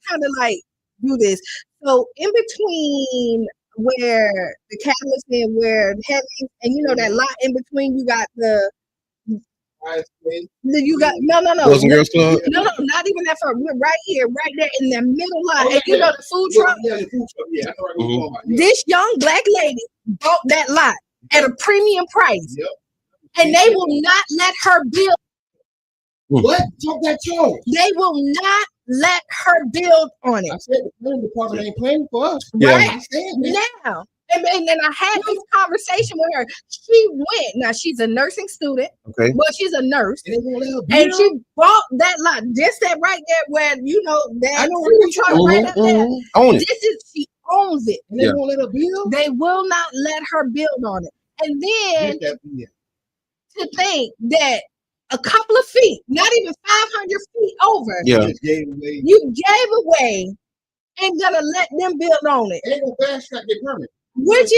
kind of like do this. So in between where the Catalyst and where the Heavy, and that lot in between, you got no, Boys and Girls Club. No, not even that far. We're right here, right there in the middle lot. And the food truck. This young Black lady bought that lot at a premium price, and they will not let her build. What? Talk that talk. They will not let her build on it. I said the planning department ain't planning for us. Right now. And I had this conversation with her. She went. Now she's a nursing student. Okay. Well, she's a nurse. And she bought that lot. Just that right there where that food truck right up there. Own it. She owns it. And they won't let her build? They will not let her build on it. And then to think that a couple of feet, not even 500 feet over, you gave away, ain't gonna let them build on it. Ain't no fast track get permit. which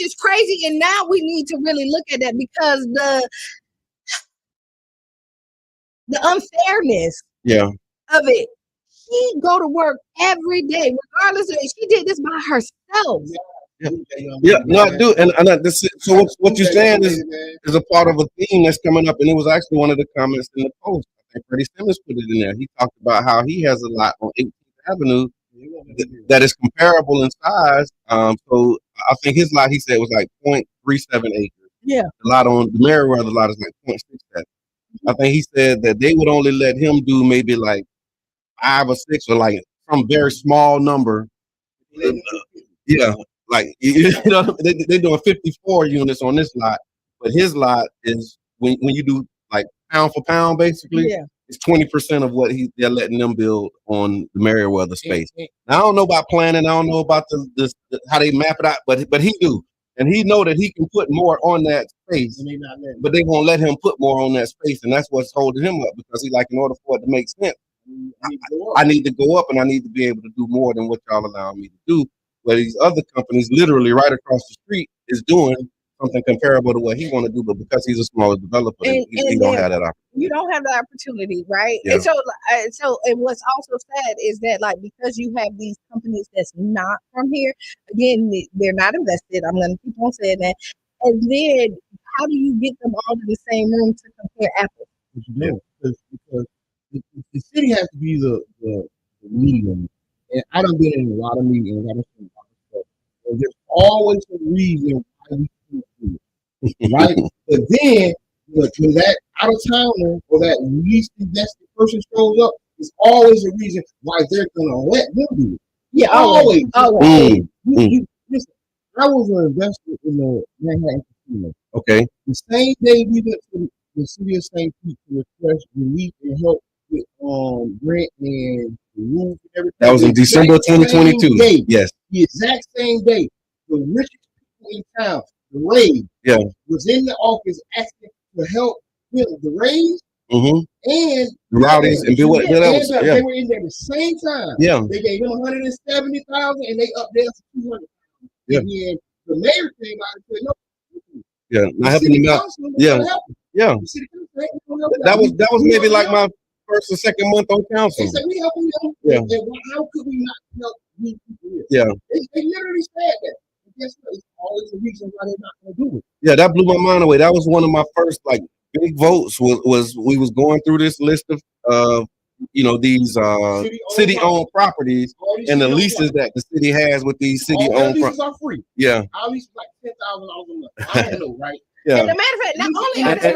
is crazy. And now we need to really look at that because the unfairness of it. She go to work every day, regardless of it. She did this by herself. No, I do, and so what you're saying is a part of a theme that's coming up, and it was actually one of the comments in the post. I think Freddie Simmons put it in there. He talked about how he has a lot on 18th Avenue that is comparable in size. So I think his lot, he said, was like 0.37 acres. Yeah, the lot on the Merriweather lot is like 0.67. I think he said that they would only let him do maybe like 5 or 6 or like some very small number. Yeah. Like they're doing 54 units on this lot, but his lot is when you do like pound for pound, basically, it's 20% of what they're letting them build on the Merriweather space. Now, I don't know about planning, I don't know about the how they map it out, but he do, and he know that he can put more on that space, but they won't let him put more on that space, and that's what's holding him up because he like in order for it to make sense, I need to go up and I need to be able to do more than what y'all allow me to do. Where these other companies literally right across the street is doing something comparable to what he want to do, but because he's a smaller developer, he don't have that opportunity. You don't have the opportunity, right? Yeah. And so and what's also sad is that like because you have these companies that's not from here, again, they're not invested. I'm going to keep on saying that. And then how do you get them all to the same room to compare apples? Because the city has to be the medium. And I done been in a lot of meetings. I done seen a lot of stuff. And there's always a reason why we can't do it, right? But then when that out of towner or that least invested person shows up, there's always a reason why they're gonna let them do it. Yeah, always. Listen, I was an investor in the Manhattan Casino. Okay. The same day we went to the city of St. Pete to request relief and help with rent and the roof and everything. That was in December 2022. Yes. The exact same day. The richest people in town, the Rays, was in the office asking for help with the Rays and the Rowdies and Bill. They were in there at the same time. Yeah. They gave them $170,000 and they up there for $200,000. Yeah. And then the mayor came out and said, no. Yeah, not helping them out. Yeah. That was maybe like my first or second month on council. They said we helping them. Yeah. And how could we not help these people here? Yeah. They literally said that. And guess what? It's always the reason why they're not going to do it. Yeah, that blew my mind away. That was one of my first like big votes. Was we was going through this list of these city-owned properties and the leases that the city has with these city-owned leases are free. Yeah. Our lease is like $10,000 a month. I don't know, right? Yeah. And the matter of fact, not only are they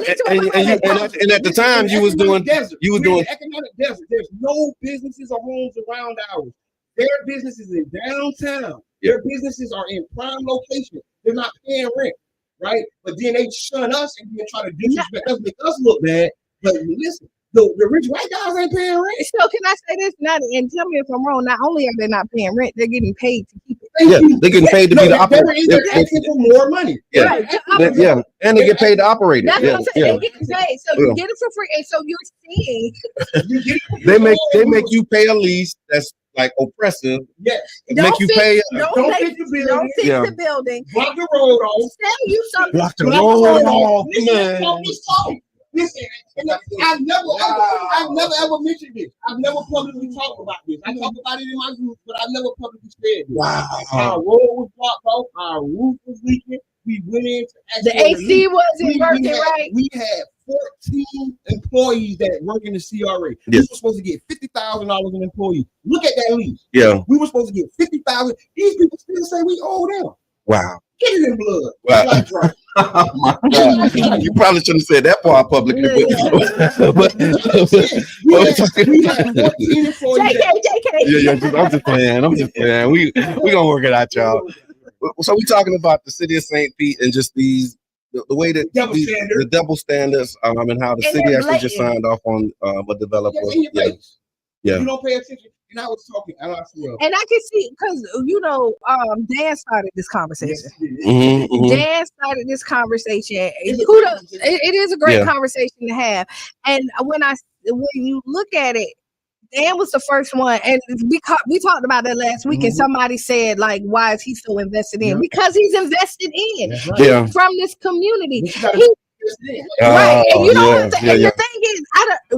and at the time you was doing economic desert. There's no businesses or homes around ours. Their businesses in downtown. Their businesses are in prime location. They're not paying rent, right? But then they shun us and then try to disrespect us, make us look bad. But listen, the rich white guys ain't paying rent. So can I say this? And tell me if I'm wrong. Not only are they not paying rent, they're getting paid to keep it. They're getting paid to be the operator. They were in there asking for more money. Yeah, right. And they get paid to operate it. That's what I'm saying. They get paid, so you get it for free, and so you're seeing they make you pay a lease that's like oppressive. Yes, make you pay. Don't fix the building. Block the road off. Sell you something. Block the road off. Listen, I've never ever mentioned this. I've never publicly talked about this. I talk about it in my group, but I've never publicly said this. Wow. Our road was blocked off. Our roof was leaking. We went in to the AC wasn't working right. We had 14 employees that work in the CRA. Yes. We were supposed to get $50,000 an employee. Look at that lease. Yeah. We were supposed to get $50,000. These people still say we owe them. Wow. Get it in blood. Wow. Oh my God. You probably shouldn't have said that part publicly. We had 14 employees. JK. I'm just playing. We gonna work it out, y'all. So we talking about the city of St. Pete and just the way that the double standards and how the city actually just signed off on a developer. Yeah. You don't pay attention. And I was talking, and I can see because Dan started this conversation. Yes, Dan started this conversation. It is a great conversation to have. And when you look at it, Dan was the first one, and we talked about that last week, and somebody said, like, why is he so invested in? Because he's invested in. That's right. Yeah. From this community. Right. And you know Yeah, what the, yeah, and yeah. the thing is,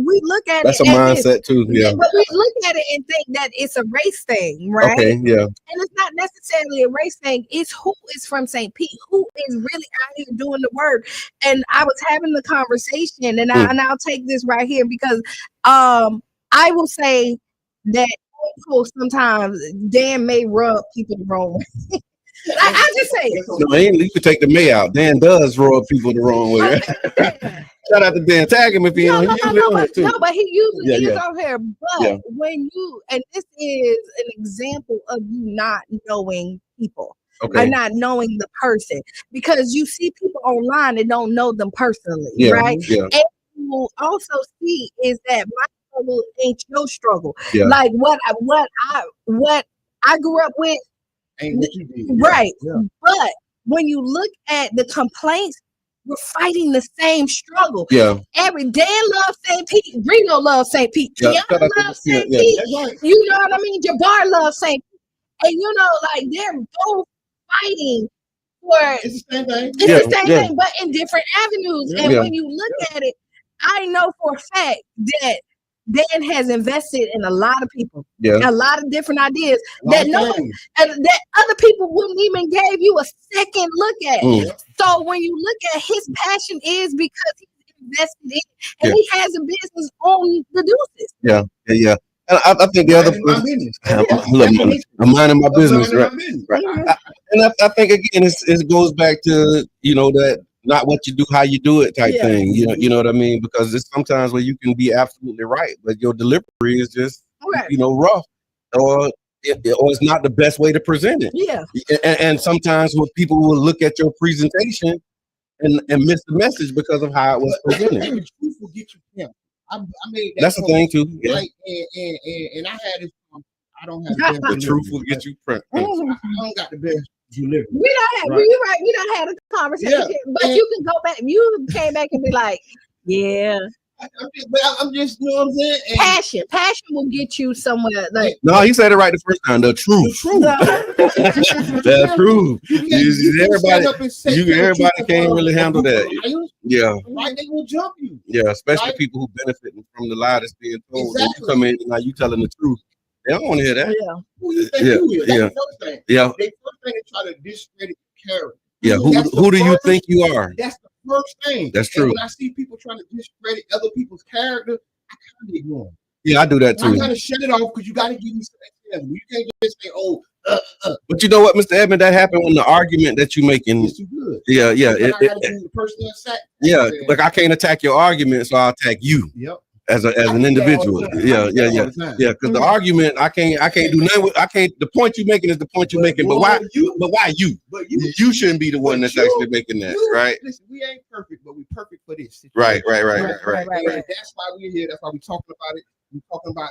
we look at That's it a as this, mindset too. Yeah. but we look at it and think that it's a race thing, right? Okay. Yeah. And it's not necessarily a race thing. It's who is from St. Pete, who is really out here doing the work. And I was having the conversation, and I'll take this right here because I will say that sometimes Dan may rub people the wrong way. I just say it. No, you could take the May out. Dan does rub people the wrong way. Shout out to Dan. Tag him if he on too. No, but he usually is on here. But Yeah. when you, and this is an example of you not knowing people. Okay. Or not knowing the person, because you see people online and don't know them personally, Yeah. right? Yeah. And you will also see is that my struggle ain't your struggle. Yeah. Like what I grew up with. Ain't what you did. Right. Yeah. But when you look at the complaints, we're fighting the same struggle. Yeah. Dan loves St. Pete. Reno loves St. Pete. Yeah. Tiana loves St. Pete. Right. You know what I mean? Jabbar loves St. Pete. And you know, like they're both fighting for It's the same thing. it's the same thing, but in different avenues. And Yeah. when you look at it, I know for a fact that Dan has invested in a lot of people, a lot of different ideas that that other people wouldn't even give you a second look at. So when you look at his passion is because he's invested in and he has a business on the deuces. Yeah. And I think the other person, I'm minding my business, right? And I think again, it goes back to that. Not what you do, how you do it type thing. You know what I mean? Because it's sometimes where you can be absolutely right, but your delivery is just rough, or it's not the best way to present it. Yeah. And sometimes when people will look at your presentation and miss the message because of how it was presented. The truth will get you canceled. I made that. That's the thing too. Yeah. Right? And I had this. I don't have the The truth will get you print. I don't got the best delivery. We don't have. You're right. We don't have a conversation, but you can go back. You came back and be like, yeah. I'm just, you know what I'm saying? Passion will get you somewhere. Like no, he said it right the first time. The truth. The truth. Everybody can't really handle that. Yeah. Right? They will jump you. Yeah, especially people who benefit from the lie that's being told. Exactly. You come in and now you telling the truth. They don't want to hear that. Yeah. Who you think you is? That's the first thing. Yeah. They first thing they try to discredit character. Yeah. Who do you think you are? That's the first thing. That's true. And when I see people trying to discredit other people's character, I kind of ignore them. Yeah, I do that too. I kind of shut it off because you got to give me some. You can't just say, "Oh." But you know what, Mr. Edmond, that happened when the argument that you're making. It's too good. Yeah. The person attack. Yeah, like I can't attack your argument, so I'll attack you. Yep. As an individual. Yeah. Because the argument, I can't do nothing with. The point you're making is the point you're making. But why you? But you shouldn't be the one that's actually making that, right? Listen, we ain't perfect, but we perfect for this. Right. That's why we're here. That's why we're talking about it. We're talking about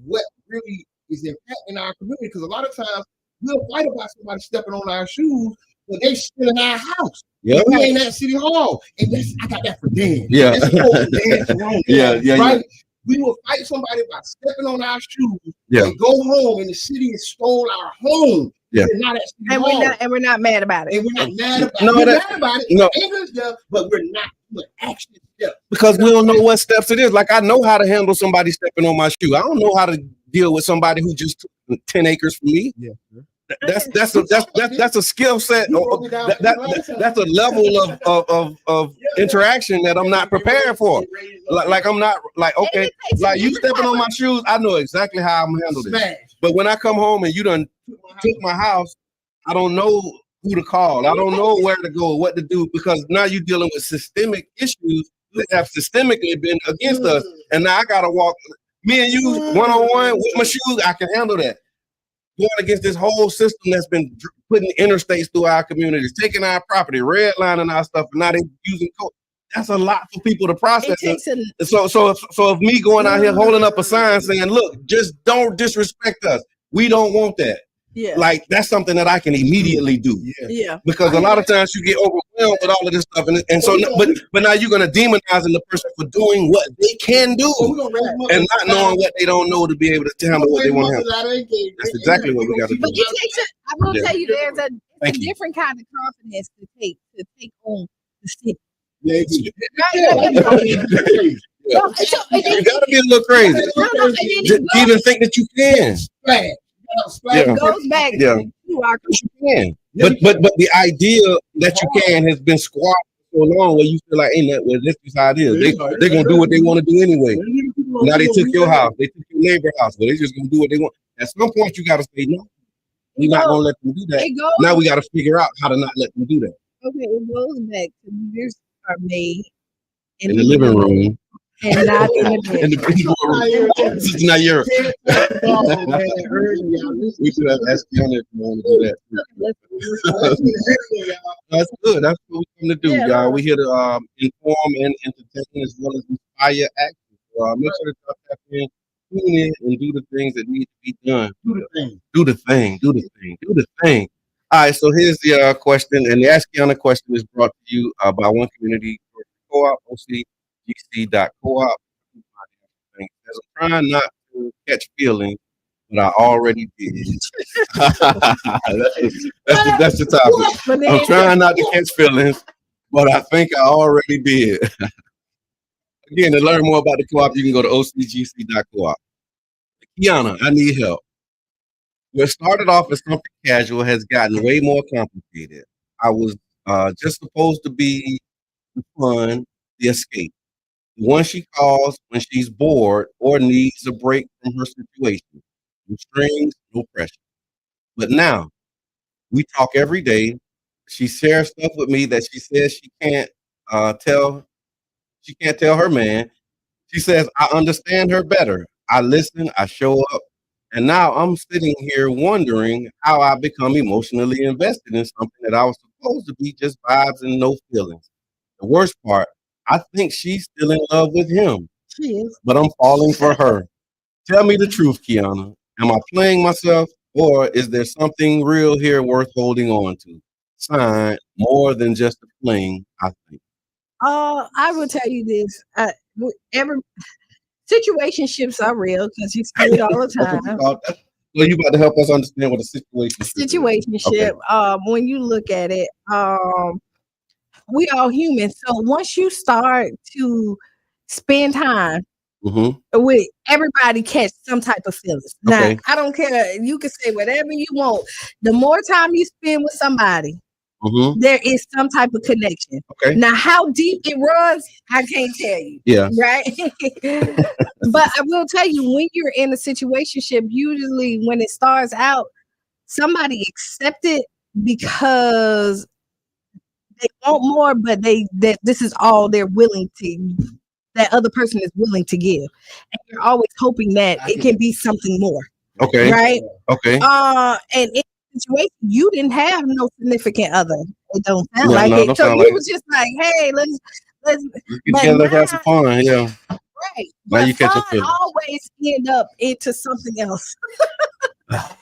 what really is impacting our community. Because a lot of times we'll fight about somebody stepping on our shoes, but they still in our house. Yeah, we ain't at City Hall, and I got that for Dan. Yeah, yeah. Right? We will fight somebody by stepping on our shoes. And go home, and the city has stole our home. Yeah, we're not at City Hall. We're not mad about it. And we're not mad about it. We're mad about it. But we're not doing action steps because we don't know what steps it is. Like I know how to handle somebody stepping on my shoe. I don't know how to deal with somebody who just took 10 acres from me. Yeah. That's a skill set. That's a level of interaction that I'm not prepared for. Like I'm not like okay, like you stepping on my shoes. I know exactly how I'm handling it. But when I come home and you done took my house, I don't know who to call. I don't know where to go, what to do, because now you're dealing with systemic issues that have systemically been against us, and now I gotta walk. Me and you one-on-one with my shoes. I can handle that. Going against this whole system that's been putting interstates through our communities, taking our property, redlining our stuff, and now they using code. That's a lot for people to process. So if me going out here holding up a sign saying, "Look, just don't disrespect us. We don't want that." Yeah, like that's something that I can immediately do. Yeah, because a lot of times you get overwhelmed with all of this stuff, and so but now you're gonna demonize the person for doing what they can do and not knowing what they don't know to be able to handle what they want to handle. That's exactly what we got to do. But it takes I will tell you, there's a different kind of confidence to take on the city. Yeah. You gotta be a little crazy. To even think that you can. Right. It goes back to you can. But the idea that you can has been squashed for so long where you feel like, ain't that well, this is how it is. They're gonna do what they want to do anyway. Now they took your house, they took your neighbor's house, but they just gonna do what they want. At some point you gotta say no. We're not gonna let them do that. Now we gotta figure out how to not let them do that. Okay, it goes back to years are made in the living room. And not in the bedroom. This is not Europe. We should have asked Kiana if you want to do that. That's good. That's what we come to do, y'all. We're here to inform and entertain as well as inspire action. So make sure that y'all tap in, tune in, and do the things that need to be done. Do the thing. All right, so here's the question, and the Ask Kiana question is brought to you by One Community Co-op, OCGC.coop. I'm trying not to catch feelings, but I already did. that's the topic. I'm trying not to catch feelings, but I think I already did. Again, to learn more about the co-op, you can go to OCGC.coop. Kiana, I need help. What started off as something casual has gotten way more complicated. I was just supposed to be the fun, the escape. The one she calls when she's bored or needs a break from her situation. No strings, no pressure. But now, we talk every day. She shares stuff with me that she says she can't tell. She can't tell her man. She says, I understand her better. I listen, I show up. And now I'm sitting here wondering how I become emotionally invested in something that I was supposed to be just vibes and no feelings. The worst part, I think she's still in love with him. She is. But I'm falling for her. Tell me the truth, Kiana. Am I playing myself, or is there something real here worth holding on to? Signed, more than just a fling, I think. I will tell you this. Every situationships are real because you see it all the time. So you about to help us understand what a situationship is. When you look at it, we all human. So once you start to spend time with everybody, catch some type of feelings. Now, I don't care. You can say whatever you want. The more time you spend with somebody, there is some type of connection. Now, how deep it runs, I can't tell you. Yeah. Right. But I will tell you, when you're in a situationship, usually when it starts out, somebody accepts it because they want more, but that this is all they're willing to. That other person is willing to give, and you're always hoping that it can be something more. Right. And in situation, you didn't have no significant other. It don't sound like it. So you was just like, hey, let's get together, have some fun. Yeah. Right. Now but you catch a fun always end up into something else.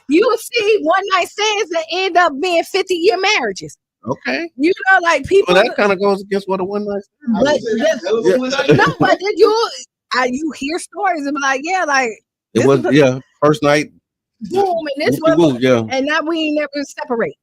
You will see one night stands that end up being 50-year marriages. You know, like people. Well, that kind of goes against what a one night stand. No, but then you hear stories and be like, yeah, like it was first night. Boom, and this was and now we ain't never separate.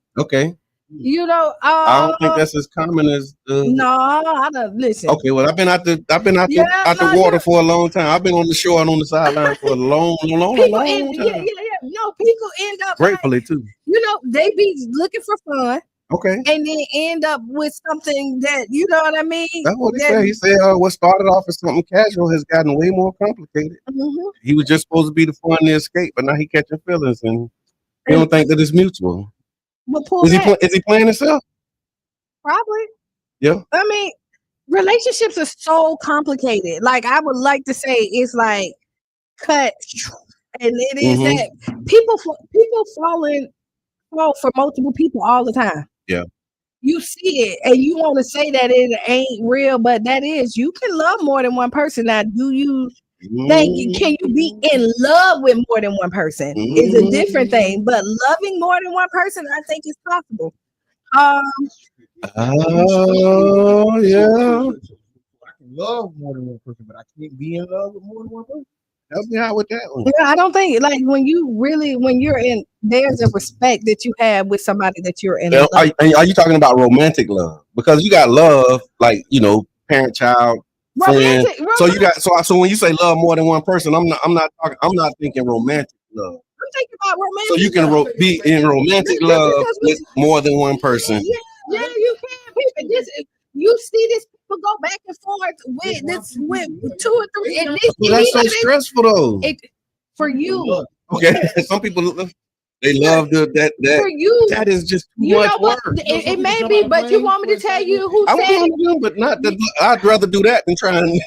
You know, I don't think that's as common as. No, I don't listen. Okay, well, I've been out the water for a long time. I've been on the shore and on the sideline for a long time. No, people end up gratefully too. You know, they be looking for fun. And then end up with something that, you know what I mean? That's what he said. He said what started off as something casual has gotten way more complicated. He was just supposed to be the fun, the escape, but now he catching feelings, and he don't think that it's mutual. Is he playing himself? Probably. Yeah. I mean, relationships are so complicated. Like, I would like to say it's like cut, and it is that people fall for multiple people all the time. Yeah. You see it, and you want to say that it ain't real, but that is. You can love more than one person. Now, do you think can you be in love with more than one person? Is a different thing, but loving more than one person, I think is possible. Oh yeah. I can love more than one person, but I can't be in love with more than one person. Help me out with that one. Yeah, I don't think like when you're in, there's a respect that you have with somebody that you're in Well, love. are you talking about romantic love? Because you got love, like parent, child, friend. So you got so when you say love more than one person, I'm not thinking romantic love. I'm thinking about romantic. So you can be in romantic love with more than one person. Yeah, you can. People, you see this people go back and forth with 2 or 3. And That's so stressful though. For you. Okay, some people they love that for you. That is just too You much know what? work. It may be, but you want me to tell you who said it? But not that. I'd rather do that than try and.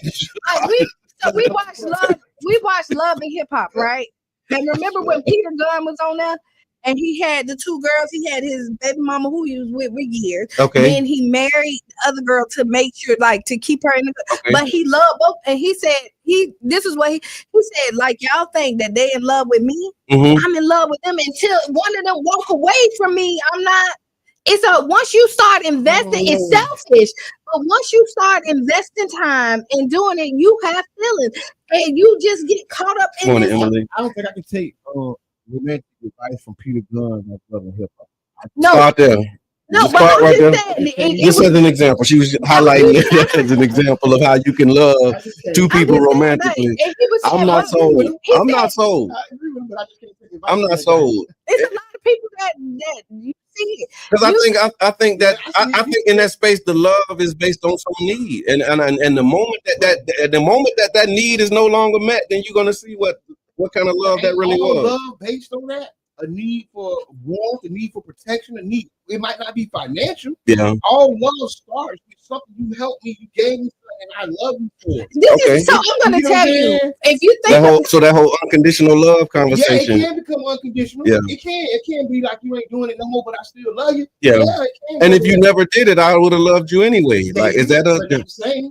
We watched Love and Hip Hop, right? And remember when Peter Gunn was on there? And he had the 2 girls. He had his baby mama who he was with for years. Okay. Then he married the other girl to make sure, like, to keep her in the. Okay. But he loved both. And he said this is what he said. Like, y'all think that they in love with me? Mm-hmm. I'm in love with them until one of them walk away from me. I'm not. Once you start investing, it's selfish. But once you start investing time and doing it, you have feelings, and you just get caught up in this. I don't think I can take romantic advice from Peter Gunn of Love and Hip Hop. No, start there. No, just but start right there. Just as an example, she was highlighting it as an example of how you can love 2 people romantically. I'm not sold. I'm not sold. I'm not sold. It's a lot of people that you see it. Because I think in that space the love is based on some need, and the moment that need is no longer met, then you're gonna see what kind of love that really was. Love based on that, a need for warmth, a need for protection, a need. It might not be financial. Yeah. All love starts with something you helped me, you gave me something, and I love you for it. So I'm going to tell you, if you think that whole unconditional love conversation, it can become unconditional. Yeah. It can be like you ain't doing it no more, but I still love you. Yeah. And if you never did it, I would have loved you anyway. Like, is that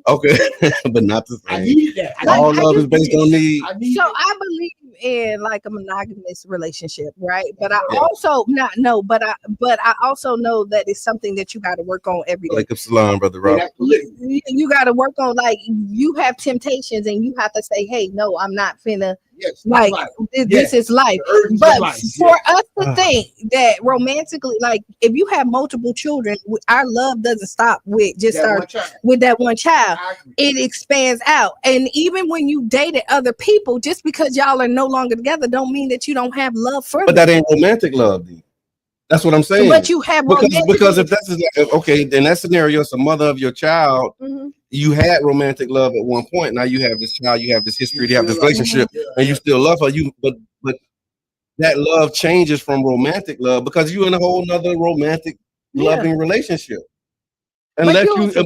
okay? But not the same. I need that. All love is based on need. So I believe in like a monogamous relationship, right? But I also but I also know that it's something that you got to work on every day. Like a salon, brother Rob. You got to work on, like, you have temptations and you have to say, hey, no, I'm not finna. Yes, like this is life. But for us to think that romantically, like, if you have multiple children, our love doesn't stop with just with that one child. It expands out. And even when you dated other people, just because y'all are no longer together don't mean that you don't have love for them. But that ain't romantic love, dude. That's what I'm saying. But you have because if that's okay, in that scenario, it's the mother of your child. Mm-hmm. You had romantic love at one point. Now you have this child, you have this history, you have this relationship, and you still love her. But that love changes from romantic love because you're in a whole nother romantic loving relationship. Unless but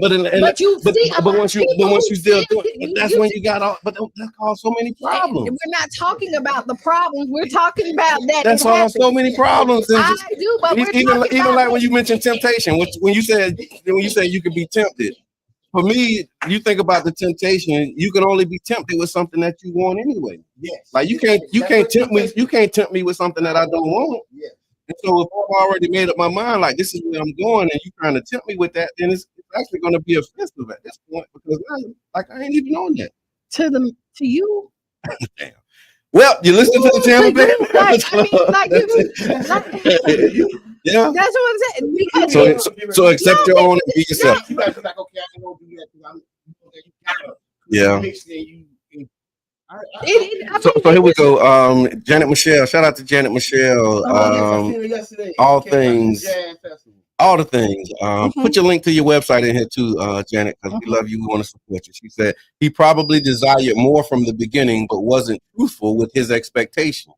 once you still do it, that's when you got all. But that caused so many problems. We're not talking about the problems. We're talking about that. That's caused so many problems. I do, but even like when you mentioned temptation, when you said you could be tempted. For me, you think about the temptation. You can only be tempted with something that you want anyway. Yes. Like you can't tempt me. You can't tempt me with something that I don't want. Yes. And so if I've already made up my mind, like this is where I'm going, and you trying to tempt me with that, then it's actually going to be offensive at this point because I ain't even on that. To you. Damn. Well, you listen to the Tampa Bay. Yeah, that's what I'm saying. So accept your own and be yourself. Yeah. So here we go. Janet Michelle. Shout out to Janet Michelle. All the things. Put your link to your website in here too, Janet, because we love you. We want to support you. She said he probably desired more from the beginning, but wasn't truthful with his expectation.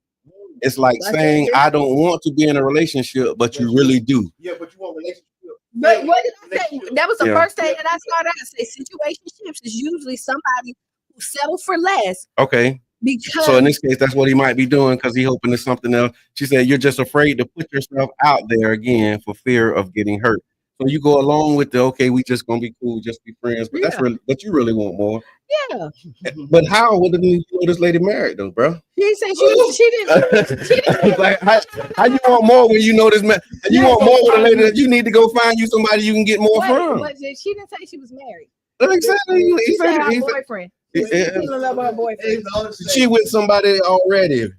It's like saying I don't want to be in a relationship, but you really do. Yeah, but you want a relationship. But what did I say? That was the first thing that I started out to say. Situationships is usually somebody who settled for less. Okay. Because so in this case, that's what he might be doing because he's hoping to something else. She said, you're just afraid to put yourself out there again for fear of getting hurt. So you go along with the okay, we just gonna be cool, just be friends. But that's really, but you really want more. Yeah. But how? What did you know this lady married though, bro? She said she didn't. Like how you want more when you know this man? You want more with a lady that you need to go find you somebody you can get more from. But she didn't say she was married. Exactly. She said her boyfriend. Her boyfriend. She with somebody already.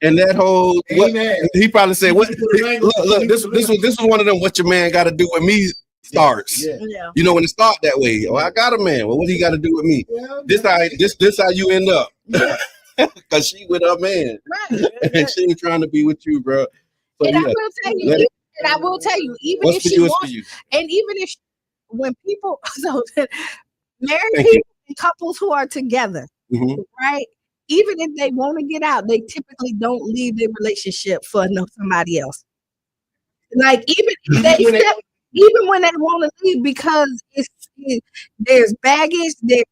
And that whole he probably said, "What? Look, this was one of them. What your man got to do with me starts. Yeah. You know when it start that way. Oh, I got a man. Well, what he got to do with me? This how you end up because she with her man, right? And she ain't trying to be with you, bro. So, and I will tell you, even if she wants, and even if when people married people and couples who are together, right? Even if they want to get out, they typically don't leave their relationship for somebody else. Like even when they want to leave, because there's baggage, there's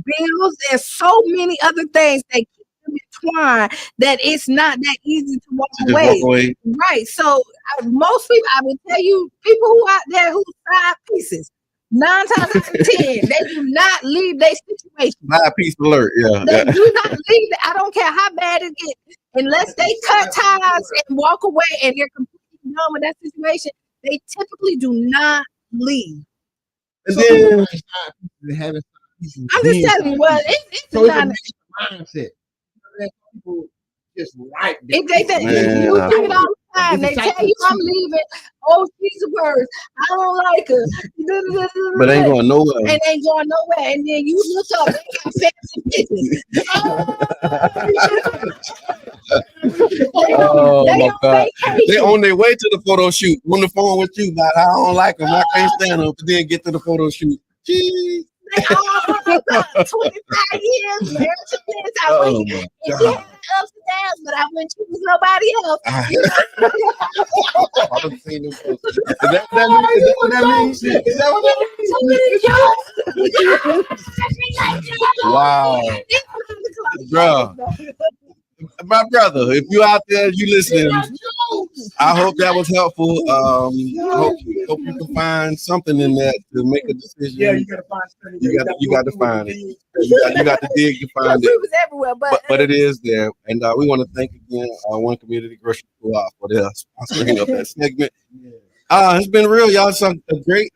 bills, there's so many other things that keep them entwined that it's not that easy to walk away. Right. So most people, I will tell you, people who out there who side pieces, 9 times out of 10, they do not leave their situation. 5-piece alert, They do not leave. I don't care how bad it gets, unless they cut ties and walk away and they're completely done with that situation. They typically do not leave. And then I'm just telling you, well, it's not a mindset. People just like if they think you do it all the time, they tell you I'm leaving. Oh, she's the worst. I don't like her. But ain't going nowhere. And ain't going nowhere. And then you look up, they got fancy pictures. They on their way to the photo shoot. On the phone with you, but I don't like them. I can't stand them. But then get to the photo shoot. Jeez. They all 25 years married to this. I went and she had ups and downs, but I wouldn't choose nobody else. I haven't seen them. Is that what that means? Is that what that means? Wow. Bro. My brother, if you out there, you listening, I hope that was helpful. Hope you can find something in that to make a decision. Yeah, you gotta find something. You got to find it. You got to dig to find it. It was everywhere, but it is there. And we want to thank again One Community Grocery Store for their sponsoring of that segment. It's been real, y'all. It's a great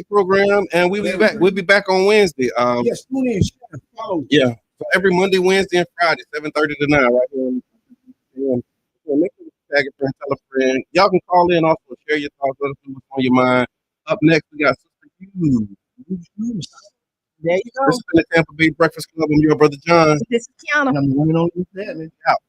program, and we'll be back. We'll be back on Wednesday. Yes, tune in, share, follow. Yeah. So every Monday, Wednesday, and Friday, 7:30 to 9, right here. Make sure to tag a friend, tell a friend. Y'all can call in also, share your thoughts, let us know what's on your mind. Up next, we got Sister Hughes. There you go. This has been the Tampa Bay Breakfast Club. I'm your brother John. This is Kiana. And I'm going on with that, man. Out.